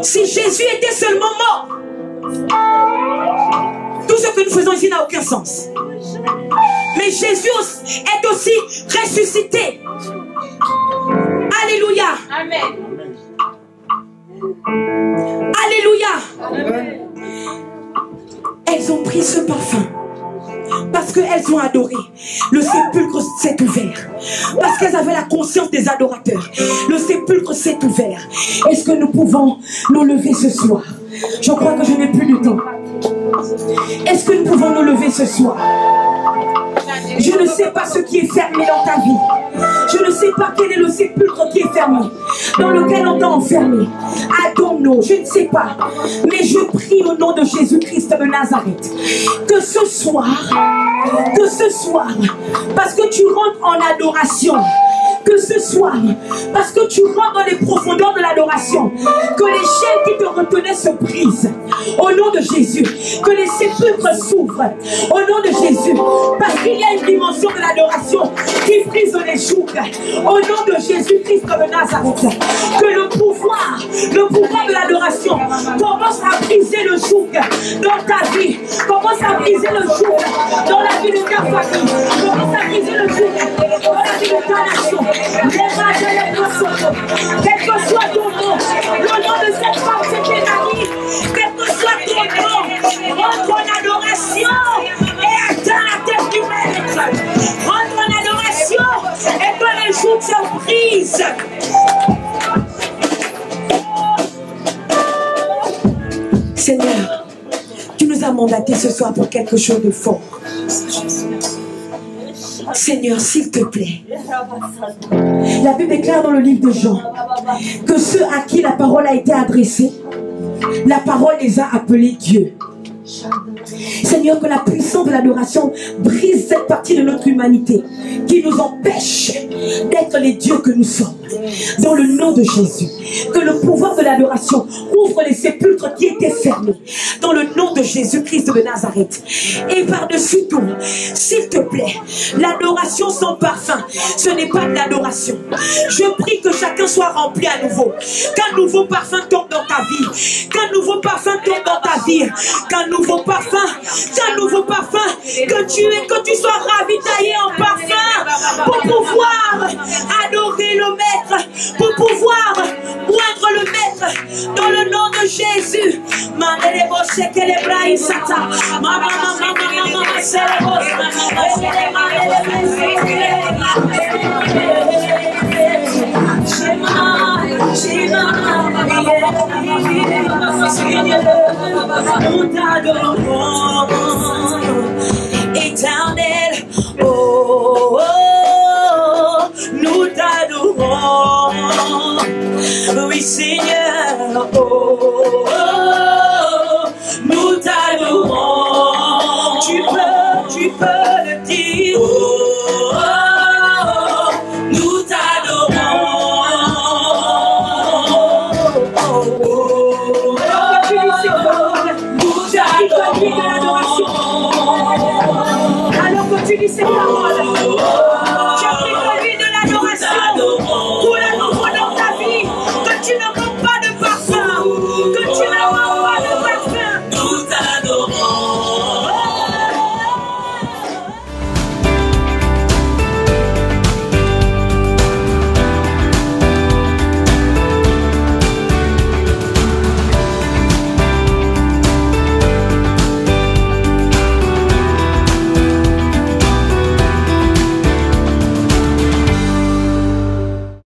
Si Jésus était seulement mort, tout ce que nous faisons ici n'a aucun sens. Mais Jésus est aussi ressuscité. Alléluia. Amen. Alléluia. Amen. Elles ont pris ce parfum parce qu'elles ont adoré. Le sépulcre s'est ouvert. parce qu'elles avaient la conscience des adorateurs. Le sépulcre s'est ouvert. Est-ce que nous pouvons nous lever ce soir? Je crois que je n'ai plus de temps. Est-ce que nous pouvons nous lever ce soir? Je ne sais pas ce qui est fermé dans ta vie. Je ne sais pas quel est le sépulcre qui est fermé, dans lequel on t'a enfermé. I don't know, je ne sais pas. Mais je prie au nom de Jésus-Christ de Nazareth, que ce soir, parce que tu rentres en adoration, que ce soir, parce que tu rentres dans les profondeurs de l'adoration, que les chaînes qui te retenaient se brisent au nom de Jésus, que les sépulcres s'ouvrent au nom de Jésus, parce qu'il y a une dimension de l'adoration qui brise les jougs au nom de Jésus-Christ de Nazareth. Que le pouvoir de l'adoration commence à briser le joug dans ta vie, commence à briser le joug dans la vie de ta famille, commence à briser le joug dans la vie de ta nation. Quel que soit ton nom, le nom de cette femme, c'était Marie. Quel que soit ton nom, rentre en adoration et atteins la tête du maître. Rentre en adoration et que les jougs se brisent. Seigneur, tu nous as mandaté ce soir pour quelque chose de fort. Seigneur, s'il te plaît. La Bible déclare dans le livre de Jean que ceux à qui la parole a été adressée, la parole les a appelés Dieu. Seigneur, que la puissance de l'adoration brise cette partie de notre humanité qui nous empêche d'être les dieux que nous sommes. Dans le nom de Jésus, que le pouvoir de l'adoration ouvre les sépulcres qui étaient fermés. Dans le nom de Jésus-Christ de Nazareth. Et par-dessus tout, s'il te plaît, l'adoration sans parfum, ce n'est pas de l'adoration. Je prie que chacun soit rempli à nouveau. Qu'un nouveau parfum tombe dans ta vie. Qu'un nouveau parfum tombe dans ta vie. Qu'un nouveau parfum, que tu sois ravitaillé en parfum pour pouvoir adorer le Maître, pour pouvoir moindre le Maître dans le nom de Jésus. Nous t'adorons, éternel, oh, nous t'adorons, oui Seigneur, oh, nous t'adorons, tu peux le dire, oh, nous t'adorons, alors que tu dis ces paroles,